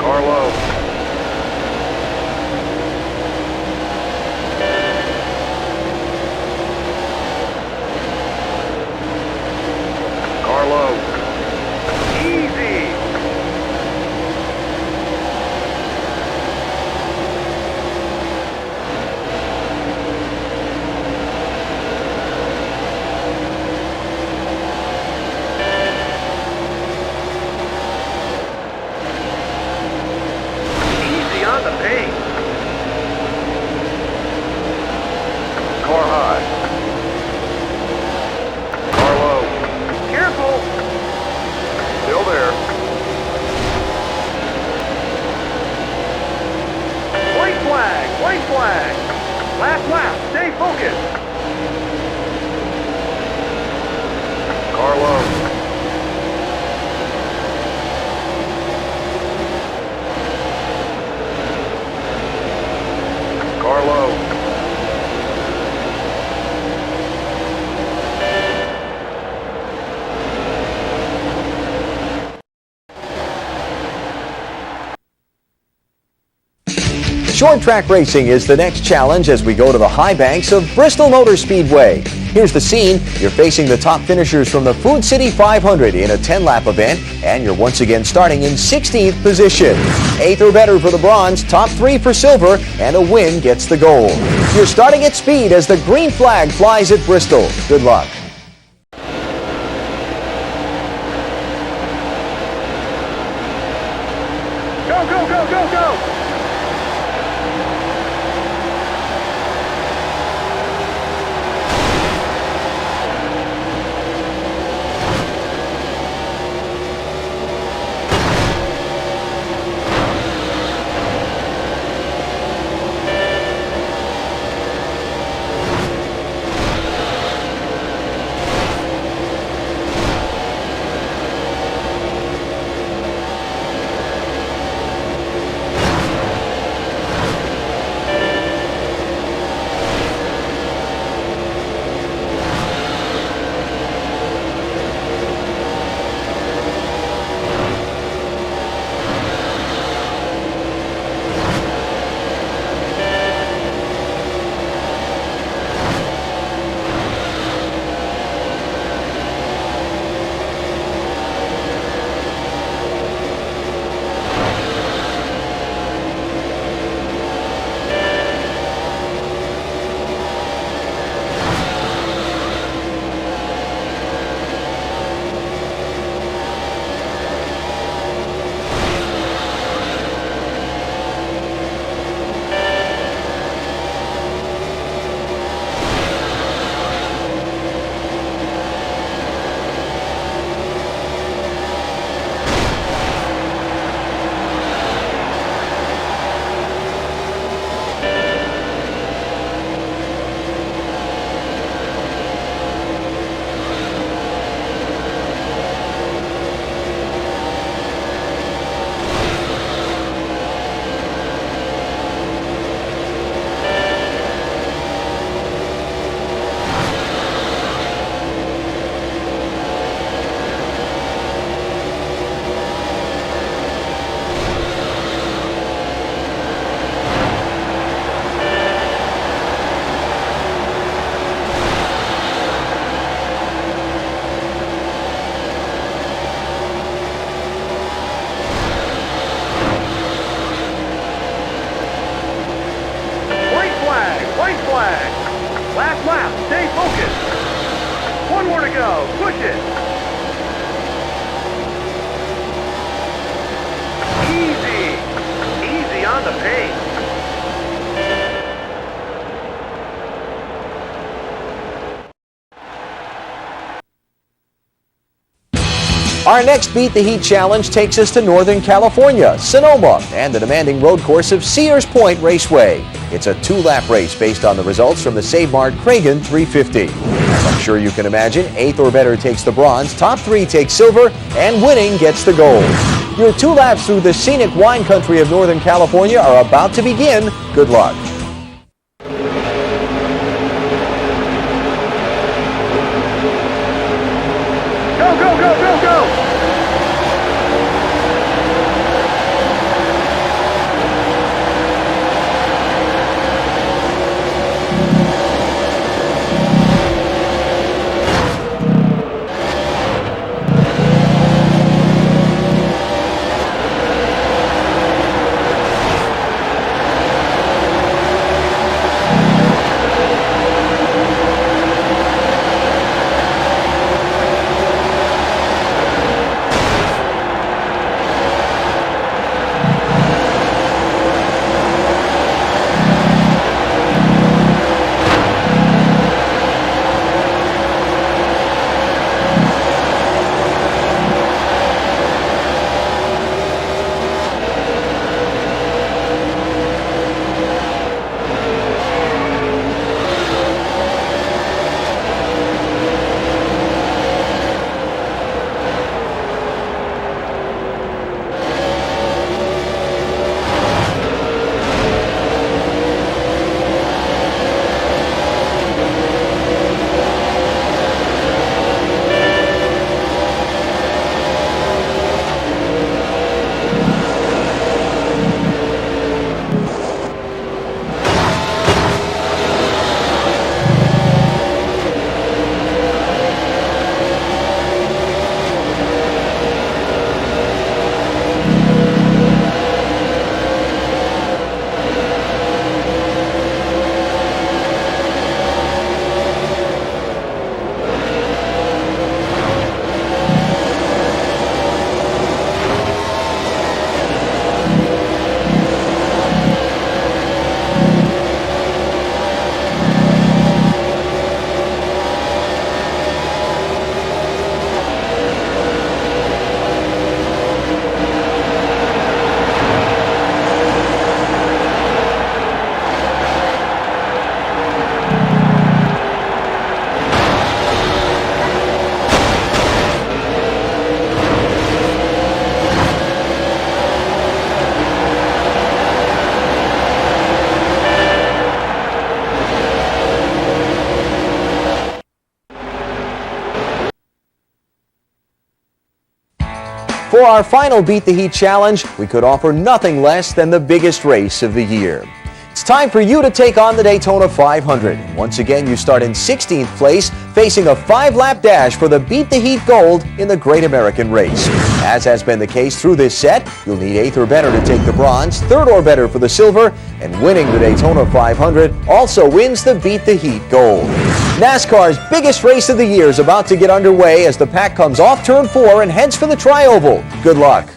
Speaker 2: Carlo. Carlo. Easy. Last lap. Stay focused. Carlo. Carlo.
Speaker 1: Short track racing is the next challenge as we go to the high banks of Bristol Motor Speedway. Here's the scene. You're facing the top finishers from the Food City 500 in a 10-lap event, and you're once again starting in 16th position. 8th or better for the bronze, top 3 for silver, and a win gets the gold. You're starting at speed as the green flag flies at Bristol. Good luck.
Speaker 2: Go, go, go, go, go! Last lap, stay focused. One more to go, push it. Easy, easy on the pace.
Speaker 1: Our next Beat the Heat challenge takes us to Northern California, Sonoma, and the demanding road course of Sears Point Raceway. It's a 2-lap race based on the results from the Save Mart Cragen 350. As I'm sure you can imagine, 8th or better takes the bronze, top 3 takes silver, and winning gets the gold. Your 2 laps through the scenic wine country of Northern California are about to begin. Good luck.
Speaker 2: Go, go, go, go, go!
Speaker 1: For our final Beat the Heat challenge, we could offer nothing less than the biggest race of the year. It's time for you to take on the Daytona 500. Once again, you start in 16th place, facing a 5-lap dash for the Beat the Heat Gold in the Great American Race. As has been the case through this set, you'll need 8th or better to take the bronze, 3rd or better for the silver, and winning the Daytona 500 also wins the Beat the Heat Gold. NASCAR's biggest race of the year is about to get underway as the pack comes off turn 4 and heads for the Tri-Oval. Good luck.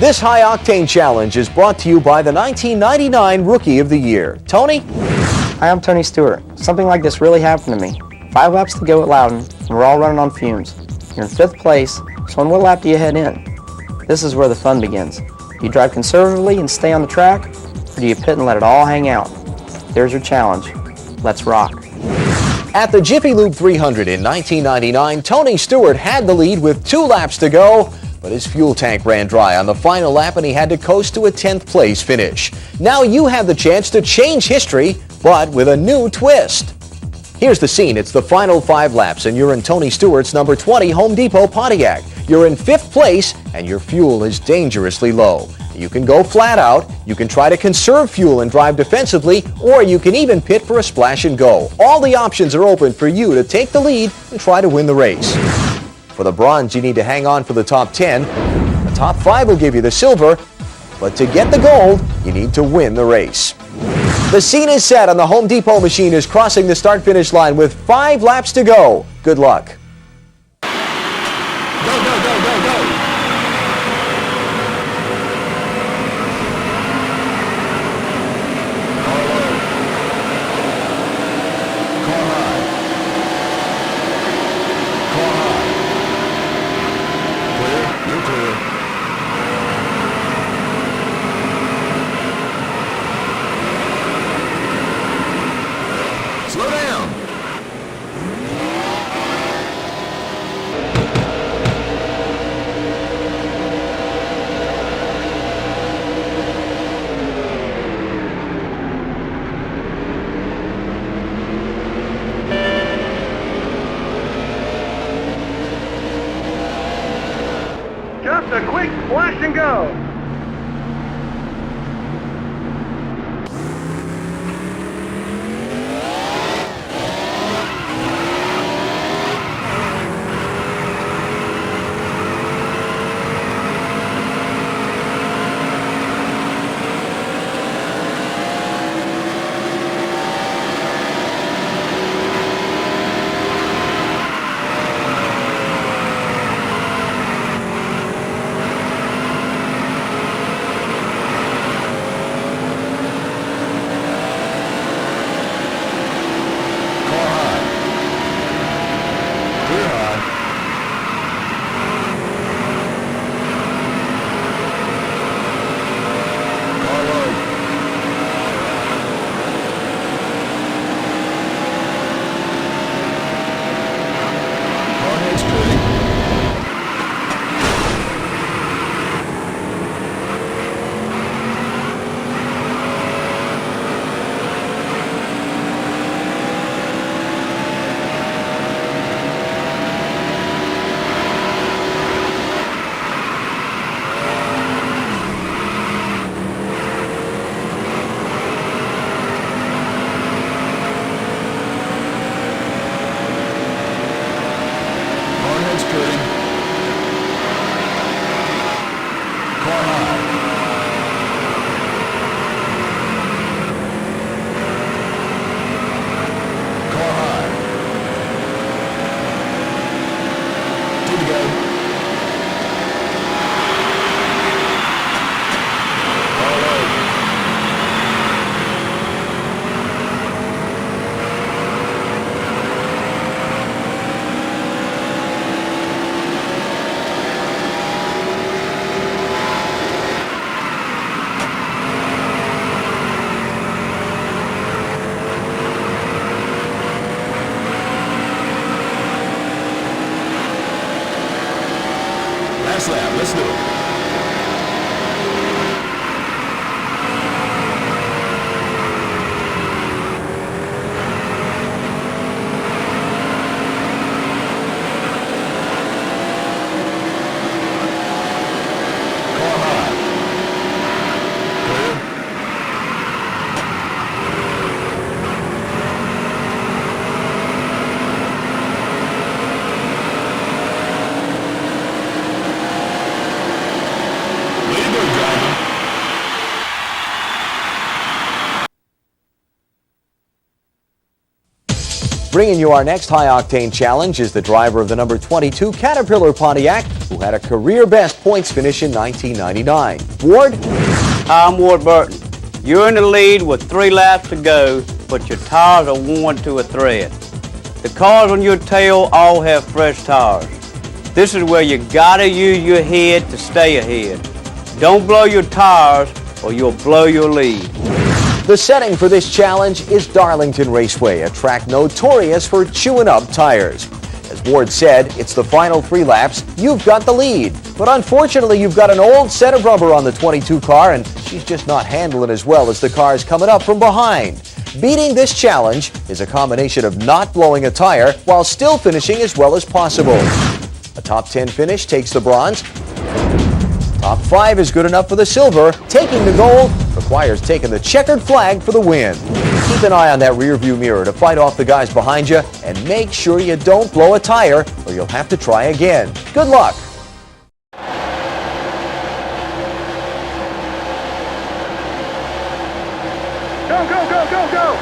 Speaker 1: This high-octane challenge is brought to you by the 1999 Rookie of the Year. Tony?
Speaker 5: Hi, I'm Tony Stewart. Something like this really happened to me. 5 laps to go at Loudon, and we're all running on fumes. You're in 5th place, so on what lap do you head in? This is where the fun begins. Do you drive conservatively and stay on the track, or do you pit and let it all hang out? There's your challenge. Let's rock.
Speaker 1: At the Jiffy Lube 300 in 1999, Tony Stewart had the lead with 2 laps to go, but his fuel tank ran dry on the final lap and he had to coast to a 10th place finish. Now you have the chance to change history, but with a new twist. Here's the scene. It's the final 5 laps and you're in Tony Stewart's number 20 Home Depot Pontiac. You're in 5th place and your fuel is dangerously low. You can go flat out, you can try to conserve fuel and drive defensively, or you can even pit for a splash and go. All the options are open for you to take the lead and try to win the race. For the bronze, you need to hang on for the top 10. The top 5 will give you the silver, but to get the gold, you need to win the race. The scene is set and the Home Depot machine is crossing the start-finish line with 5 laps to go. Good luck.
Speaker 2: Go, go, go, go, go. Slow down. Just a quick splash and go. Lap. Let's do it.
Speaker 1: Bringing you our next high-octane challenge is the driver of the number 22 Caterpillar Pontiac, who had a career-best points finish in 1999. Ward?
Speaker 6: I'm Ward Burton. You're in the lead with 3 laps to go.
Speaker 8: but your tires are worn to a thread. The cars on your tail all have fresh tires. This is where you gotta use your head to stay ahead. Don't blow your tires or you'll blow your lead.
Speaker 1: The setting for this challenge is Darlington Raceway, a track notorious for chewing up tires. As Ward said, it's the final 3 laps. You've got the lead. But unfortunately, you've got an old set of rubber on the 22 car, and she's just not handling as well as the cars coming up from behind. Beating this challenge is a combination of not blowing a tire while still finishing as well as possible. A top 10 finish takes the bronze. Top 5 is good enough for the silver. Taking the gold requires taking the checkered flag for the win. Keep an eye on that rear view mirror to fight off the guys behind you, and make sure you don't blow a tire or you'll have to try again. Good luck.
Speaker 2: Go, go, go, go, go!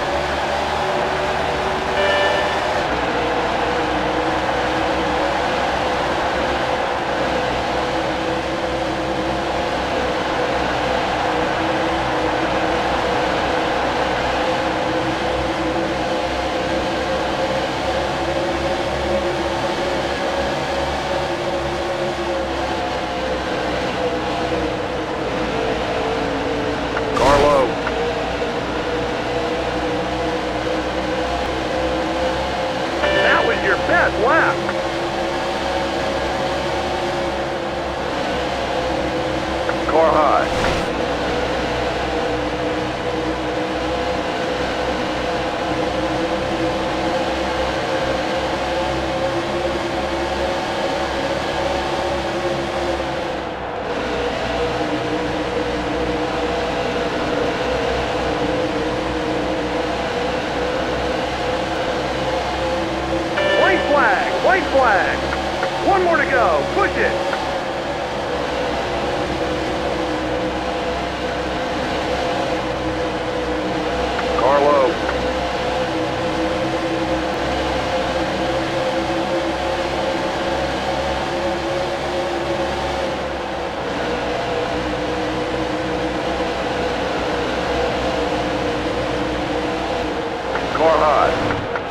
Speaker 2: Lap. Car high. White flag. One more to go. Push it. Car low. Car high.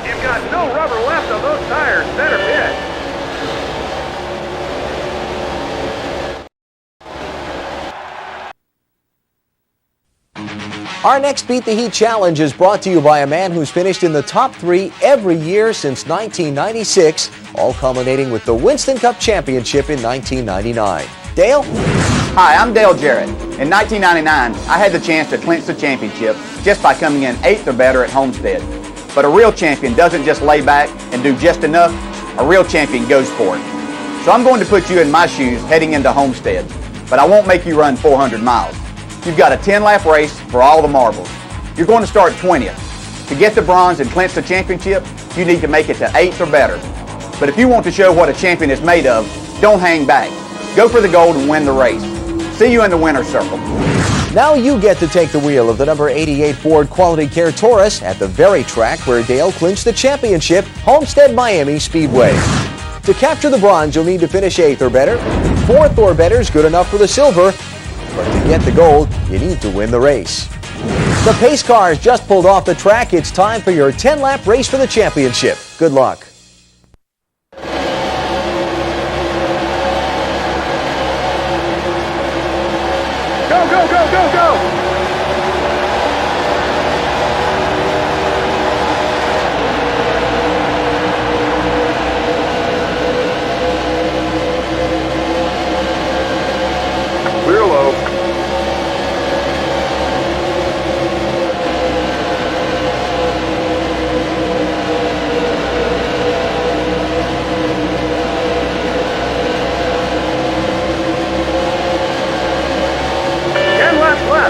Speaker 2: You've got no rubber left on those tires. Center pit.
Speaker 1: Our next Beat the Heat challenge is brought to you by a man who's finished in the top 3 every year since 1996, all culminating with the Winston Cup Championship in 1999. Dale?
Speaker 9: Hi, I'm Dale Jarrett. In 1999, I had the chance to clinch the championship just by coming in 8th or better at Homestead. But a real champion doesn't just lay back and do just enough. A real champion goes for it. So I'm going to put you in my shoes heading into Homestead, but I won't make you run 400 miles. You've got a 10-lap race for all the marbles. You're going to start 20th. To get the bronze and clinch the championship, you need to make it to 8th or better. But if you want to show what a champion is made of, don't hang back. Go for the gold and win the race. See you in the winner's circle.
Speaker 1: Now you get to take the wheel of the number 88 Ford Quality Care Taurus at the very track where Dale clinched the championship, Homestead Miami Speedway. To capture the bronze, you'll need to finish 8th or better. 4th or better is good enough for the silver. But to get the gold, you need to win the race. The pace cars just pulled off the track. It's time for your 10-lap race for the championship. Good luck.
Speaker 2: Go, go, go, go, go! Rear low. Left.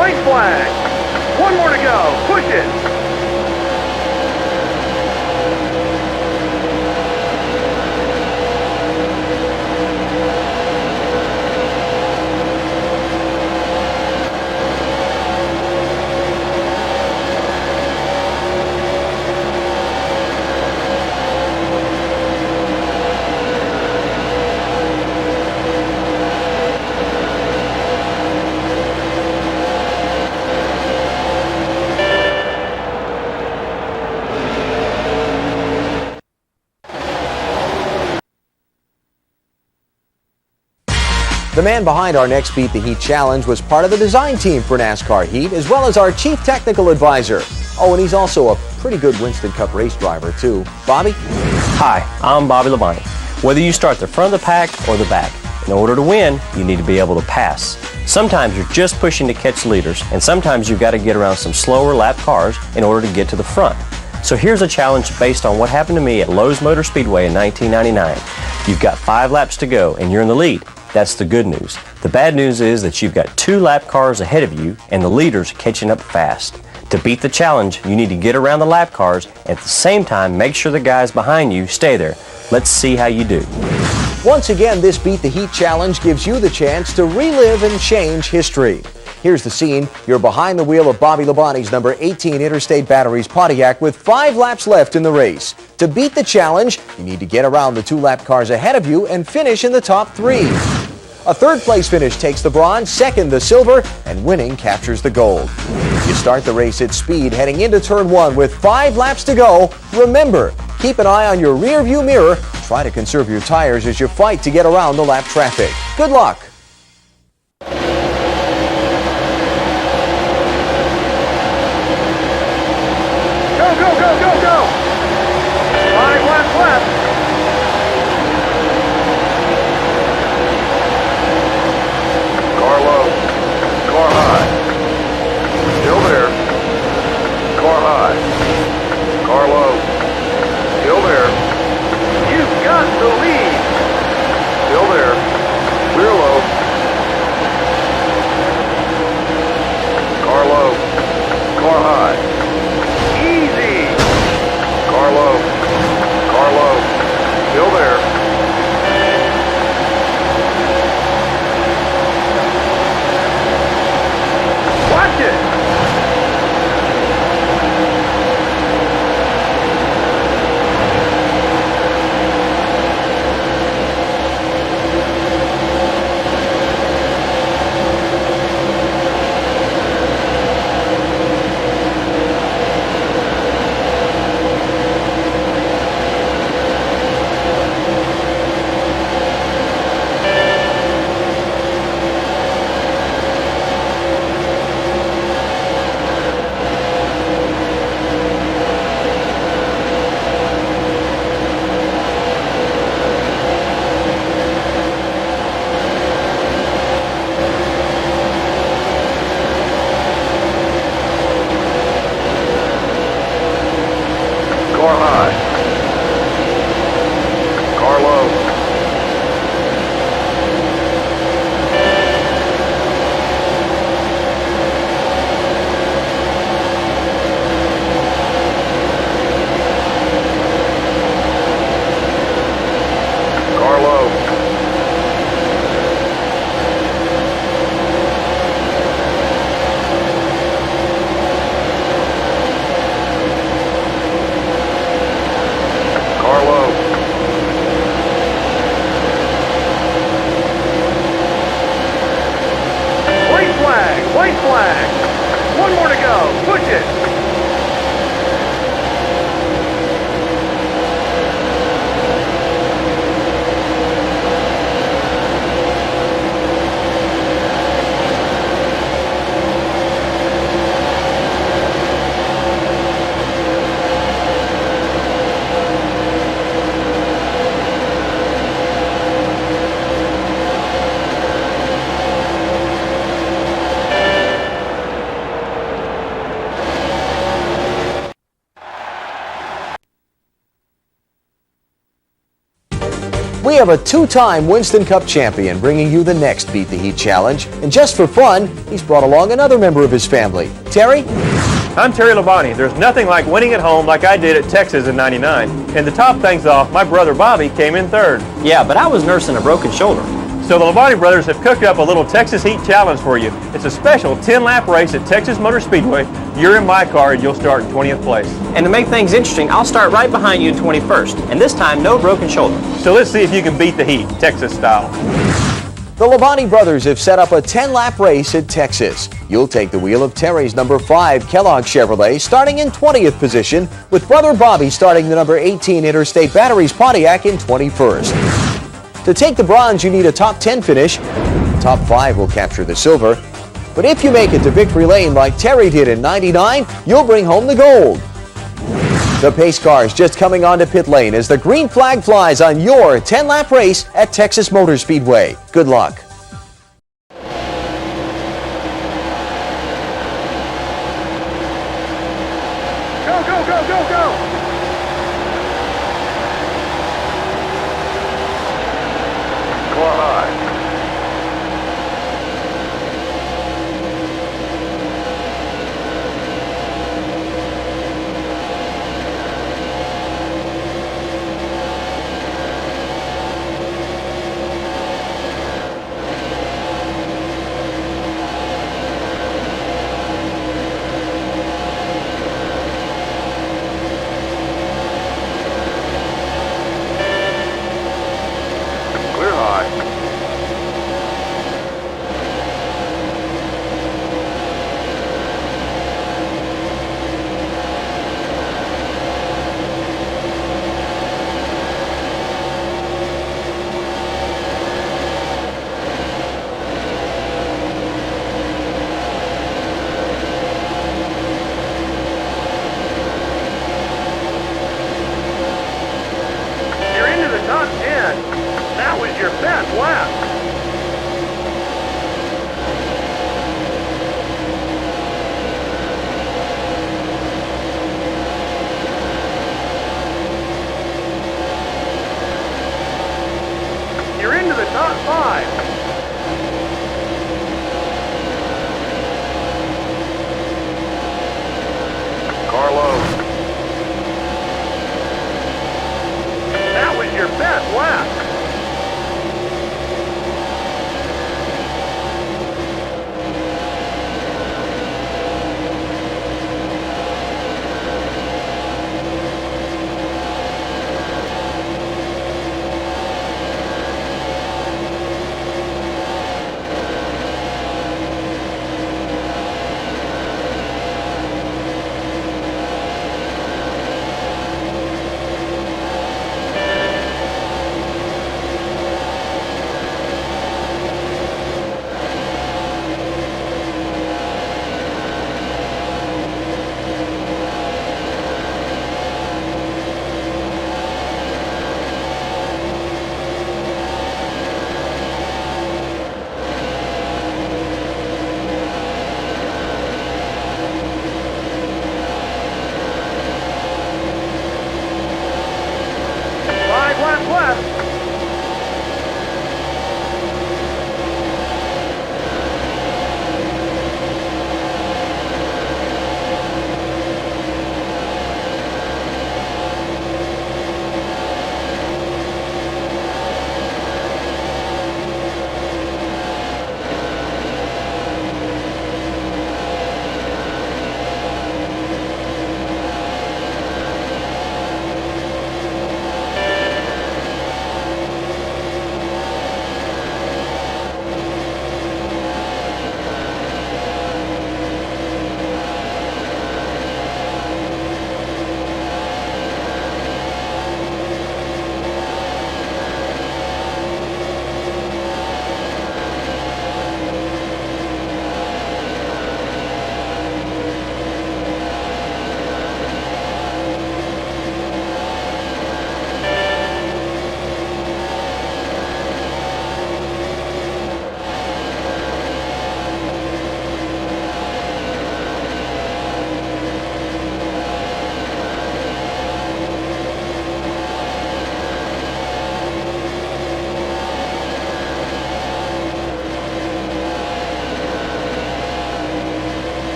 Speaker 2: White flag. One more to go. Push it.
Speaker 1: The man behind our next Beat the Heat challenge was part of the design team for NASCAR Heat, as well as our chief technical advisor. Oh, and he's also a pretty good Winston Cup race driver, too. Bobby?
Speaker 10: Hi, I'm Bobby Labonte. Whether you start the front of the pack or the back, in order to win, you need to be able to pass. Sometimes you're just pushing to catch leaders, and sometimes you've got to get around some slower lap cars in order to get to the front. So here's a challenge based on what happened to me at Lowe's Motor Speedway in 1999. You've got 5 laps to go, and you're in the lead. That's the good news. The bad news is that you've got 2 lap cars ahead of you, and the leader's catching up fast. To beat the challenge, you need to get around the lap cars, and at the same time, make sure the guys behind you stay there. Let's see how you do.
Speaker 1: Once again, this Beat the Heat challenge gives you the chance to relive and change history. Here's the scene. You're behind the wheel of Bobby Labonte's number 18 Interstate Batteries Pontiac with 5 laps left in the race. To beat the challenge, you need to get around the 2 lap cars ahead of you and finish in the top 3. A third place finish takes the bronze, second the silver, and winning captures the gold. You start the race at speed heading into turn 1 with 5 laps to go. Remember, keep an eye on your rear view mirror. Try to conserve your tires as you fight to get around the lap traffic. Good luck.
Speaker 2: Go, go, go, go, go! 5 laps left. Car low. Car high. Still there. Car high. Car low. Still there. You've got the lead. Still there. Clear low. Car low. Car high. Easy. Car low. Car low. Still there. Watch it. Car high. Car low. Car low. Car low. White flag! White flag! One more to go. Push it.
Speaker 1: have a two-time Winston Cup champion bringing you the next Beat the Heat challenge. And just for fun, he's brought along another member of his family. Terry?
Speaker 11: I'm Terry Labonte. There's nothing like winning at home like I did at Texas in '99. And to top things off, my brother Bobby came in third.
Speaker 10: Yeah, but I was nursing a broken shoulder.
Speaker 11: So the Labonte brothers have cooked up a little Texas Heat challenge for you. It's a special 10-lap race at Texas Motor Speedway. You're in my car and you'll start in 20th place.
Speaker 10: And to make things interesting, I'll start right behind you in 21st. And this time, no broken shoulder.
Speaker 11: So let's see if you can beat the Heat, Texas style.
Speaker 1: The Labonte brothers have set up a 10-lap race at Texas. You'll take the wheel of Terry's number 5 Kellogg Chevrolet starting in 20th position, with brother Bobby starting the number 18 Interstate Batteries Pontiac in 21st. To take the bronze, you need a top 10 finish. Top 5 will capture the silver. But if you make it to victory lane like Terry did in '99, you'll bring home the gold. The pace cars just coming onto pit lane as the green flag flies on your 10-lap race at Texas Motor Speedway. Good luck.
Speaker 2: Go, go, go, go, go! Car high.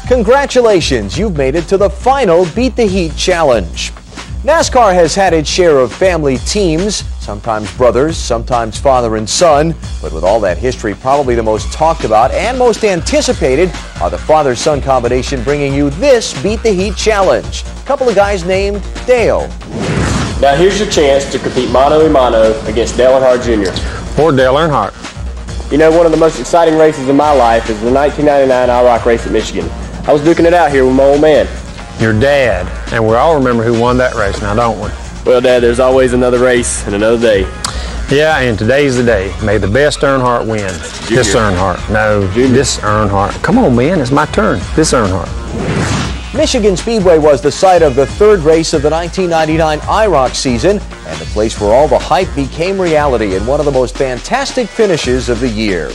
Speaker 1: Congratulations, you've made it to the final Beat the Heat Challenge. NASCAR has had its share of family teams, sometimes brothers, sometimes father and son, but with all that history, probably the most talked about and most anticipated are the father-son combination bringing you this Beat the Heat Challenge. A couple of guys named Dale.
Speaker 12: Now here's your chance to compete mano-a-mano against Dale Earnhardt Jr.
Speaker 13: Or Dale Earnhardt.
Speaker 12: You know, one of the most exciting races in my life is the 1999 IROC race at Michigan. I was duking it out here with my old man.
Speaker 13: Your dad. And we all remember who won that race now, don't we?
Speaker 12: Well, Dad, there's always another race and another day.
Speaker 13: Yeah, and today's the day. May the best Earnhardt win.
Speaker 12: Junior.
Speaker 13: This Earnhardt. No,
Speaker 12: Junior.
Speaker 13: This Earnhardt. Come on, man. It's my turn. This Earnhardt.
Speaker 1: Michigan Speedway was the site of the third race of the 1999 IROC season and the place where all the hype became reality in one of the most fantastic finishes of the year.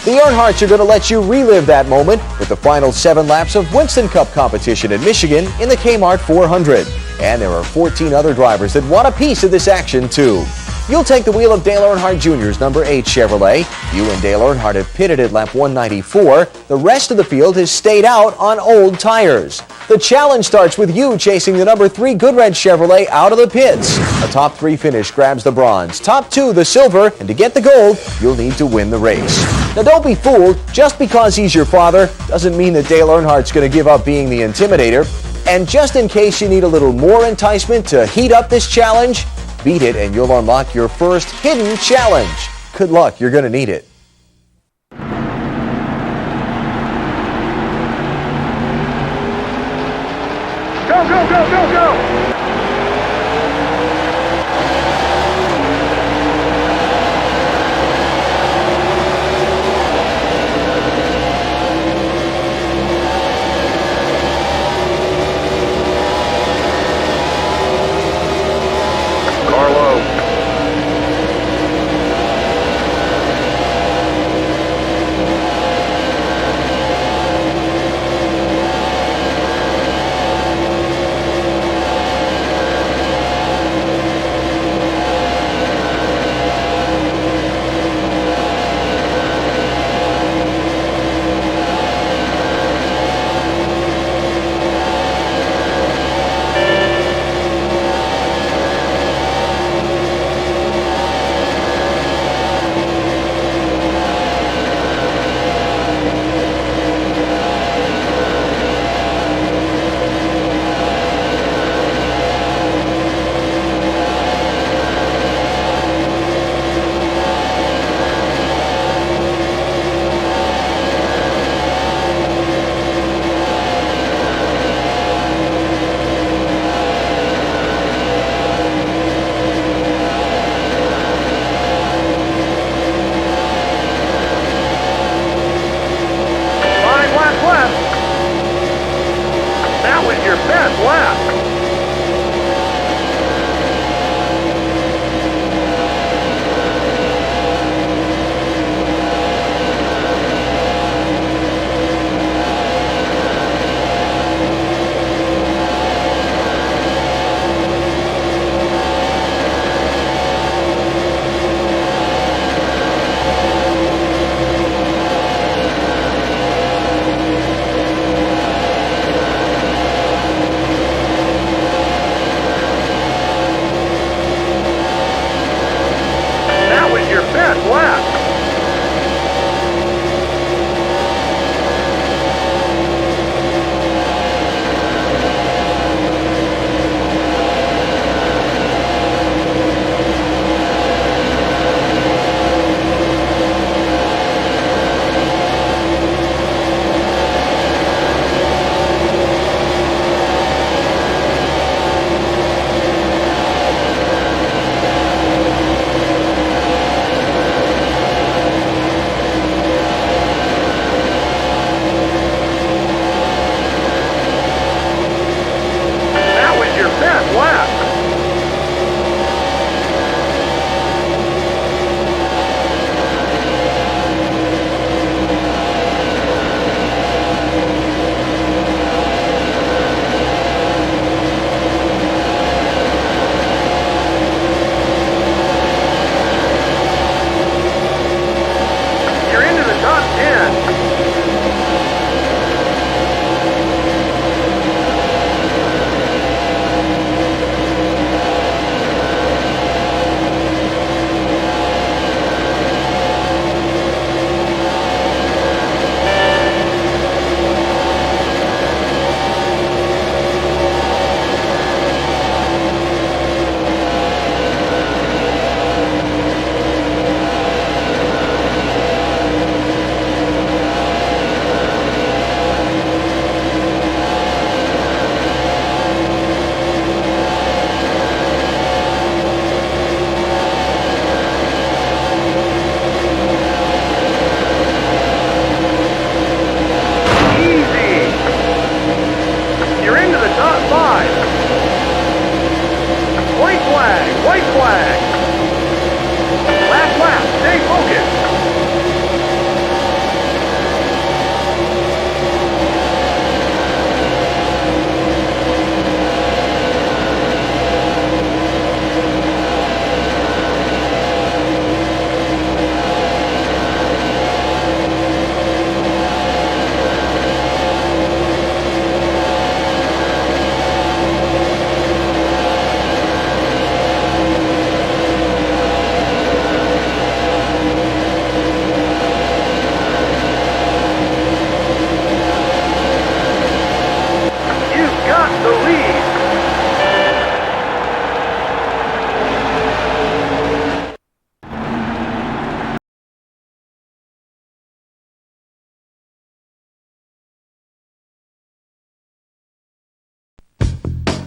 Speaker 1: The Earnhardts are going to let you relive that moment with the final 7 laps of Winston Cup competition in Michigan in the Kmart 400. And there are 14 other drivers that want a piece of this action too. You'll take the wheel of Dale Earnhardt Jr.'s number 8 Chevrolet. You and Dale Earnhardt have pitted at lap 194. The rest of the field has stayed out on old tires. The challenge starts with you chasing the number 3 Goodwrench Chevrolet out of the pits. A top 3 finish grabs the bronze, top 2 the silver, and to get the gold, you'll need to win the race. Now don't be fooled, just because he's your father doesn't mean that Dale Earnhardt's going to give up being the intimidator. And just in case you need a little more enticement to heat up this challenge, beat it and you'll unlock your first hidden challenge. Good luck, you're going to need it.
Speaker 2: Go, go, go, go, go!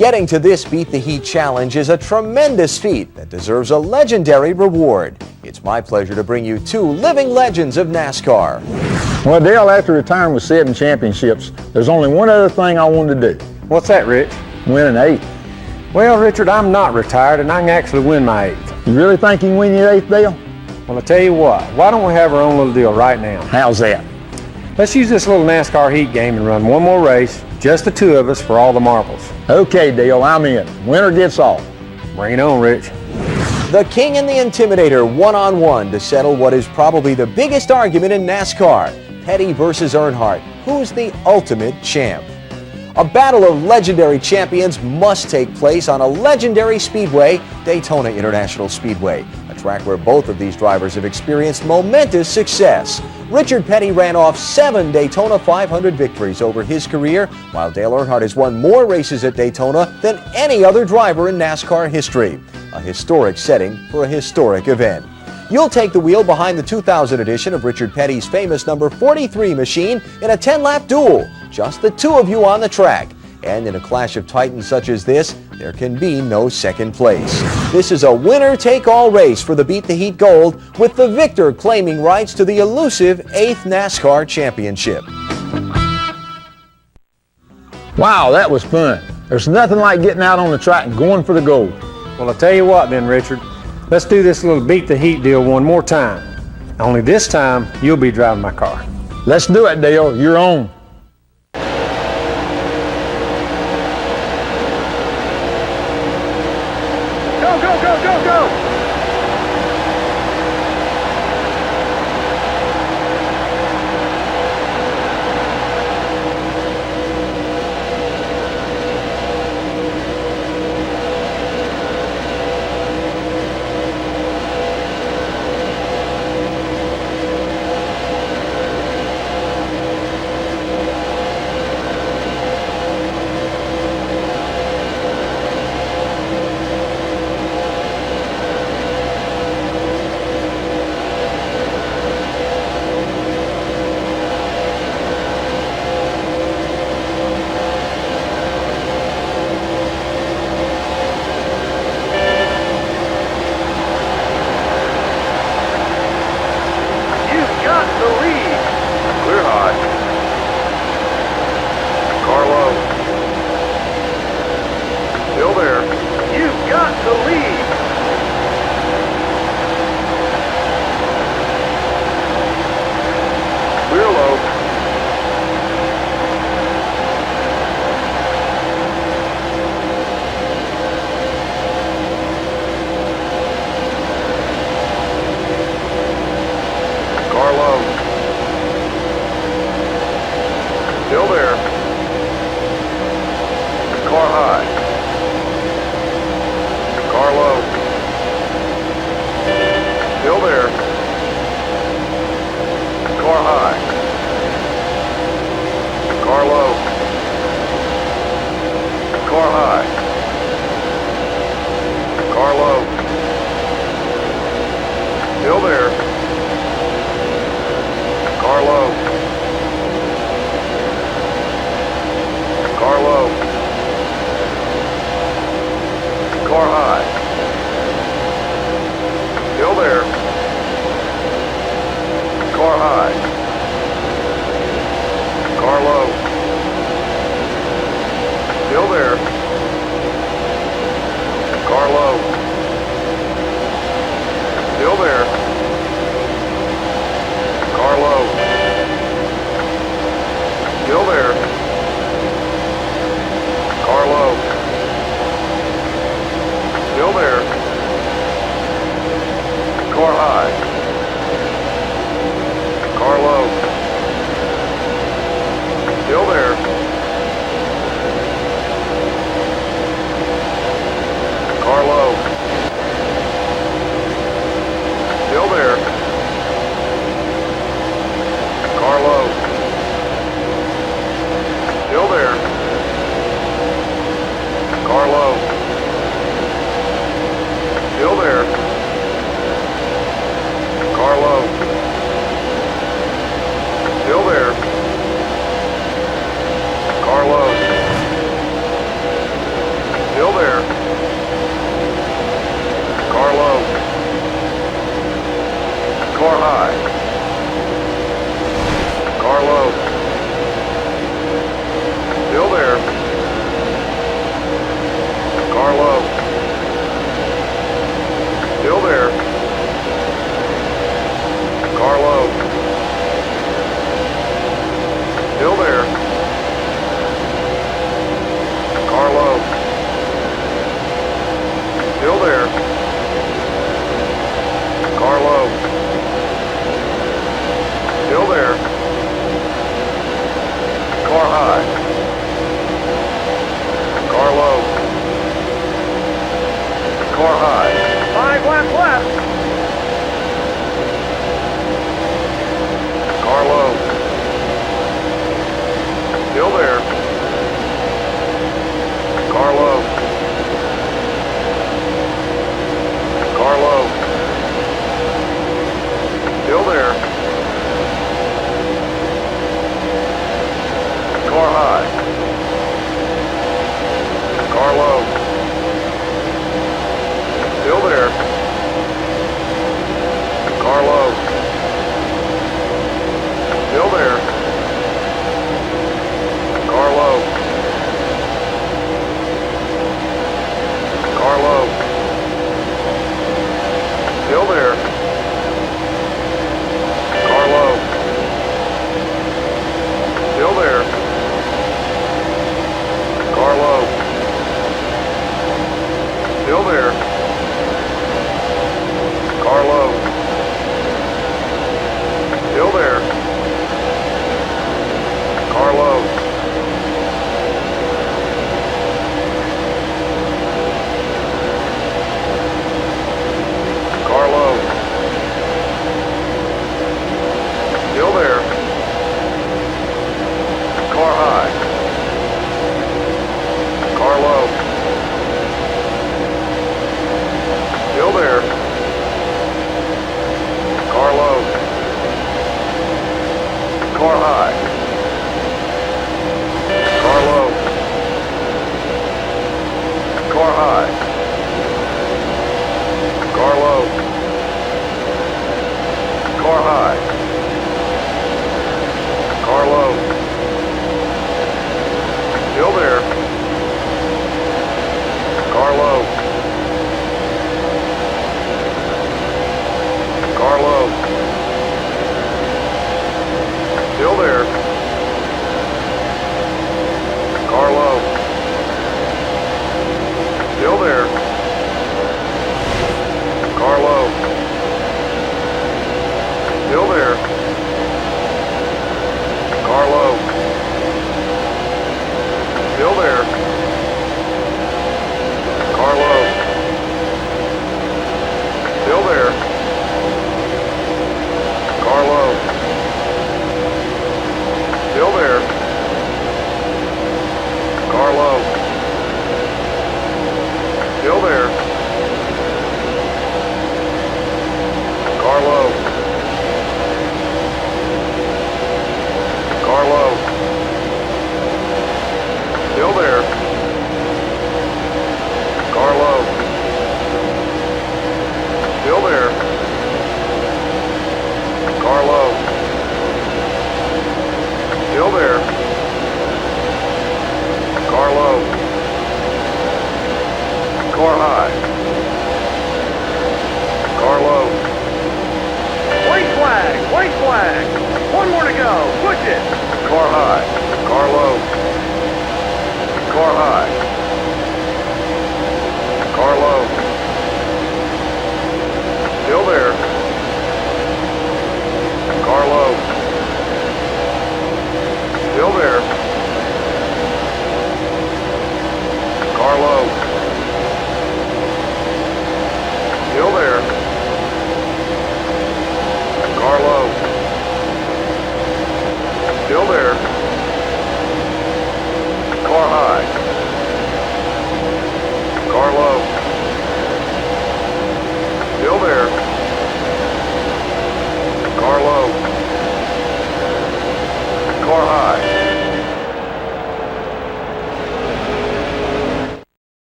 Speaker 1: Getting to this Beat the Heat challenge is a tremendous feat that deserves a legendary reward. It's my pleasure to bring you two living legends of NASCAR.
Speaker 14: Well, Dale, after retiring with 7 championships, there's only one other thing I wanted to do.
Speaker 13: What's that, Rich?
Speaker 14: Win an 8th.
Speaker 13: Well, Richard, I'm not retired, and I can actually win my 8th.
Speaker 14: You really think you can win your 8th, Dale?
Speaker 13: Well, I tell you what, why don't we have our own little deal right now?
Speaker 14: How's that?
Speaker 13: Let's use this little NASCAR Heat game and run one more race, just the two of us, for all the marbles.
Speaker 14: Okay, Dale, I'm in. Winner gets all.
Speaker 13: Bring it on, Rich.
Speaker 1: The King and the Intimidator one-on-one to settle what is probably the biggest argument in NASCAR. Petty versus Earnhardt. Who's the ultimate champ? A battle of legendary champions must take place on a legendary speedway, Daytona International Speedway, a track where both of these drivers have experienced momentous success. Richard Petty ran off 7 Daytona 500 victories over his career, while Dale Earnhardt has won more races at Daytona than any other driver in NASCAR history. A historic setting for a historic event. You'll take the wheel behind the 2000 edition of Richard Petty's famous number 43 machine in a 10-lap duel. Just the two of you on the track. And in a clash of titans such as this, there can be no second place. This is a winner-take-all race for the Beat the Heat Gold, with the victor claiming rights to the elusive 8th NASCAR Championship.
Speaker 14: Wow, that was fun. There's nothing like getting out on the track and going for the gold.
Speaker 13: Well, I'll tell you what then, Richard. Let's do this little Beat the Heat deal one more time. Only this time, you'll be driving my car.
Speaker 14: Let's do it, Dale. You're on.
Speaker 2: Go, go, go, go, go! Car high. Car low. Car high. Car low. Car high. Car low. Still there. Car low. Car low. Still there. Car low. Still there. Car low. Still there. Car low. Still there. Car low. Still there. Car low. Still there. Car low. Still there. Car low. Car low. Still there. Car low. Still there. Car low. Still there. Car low. Car high. Car low. White flag! White flag! One more to go. Push it! Car high. Car low. Car high. Car low. Still there. Car low. Still there. Car low. Still there. Car low. Still there.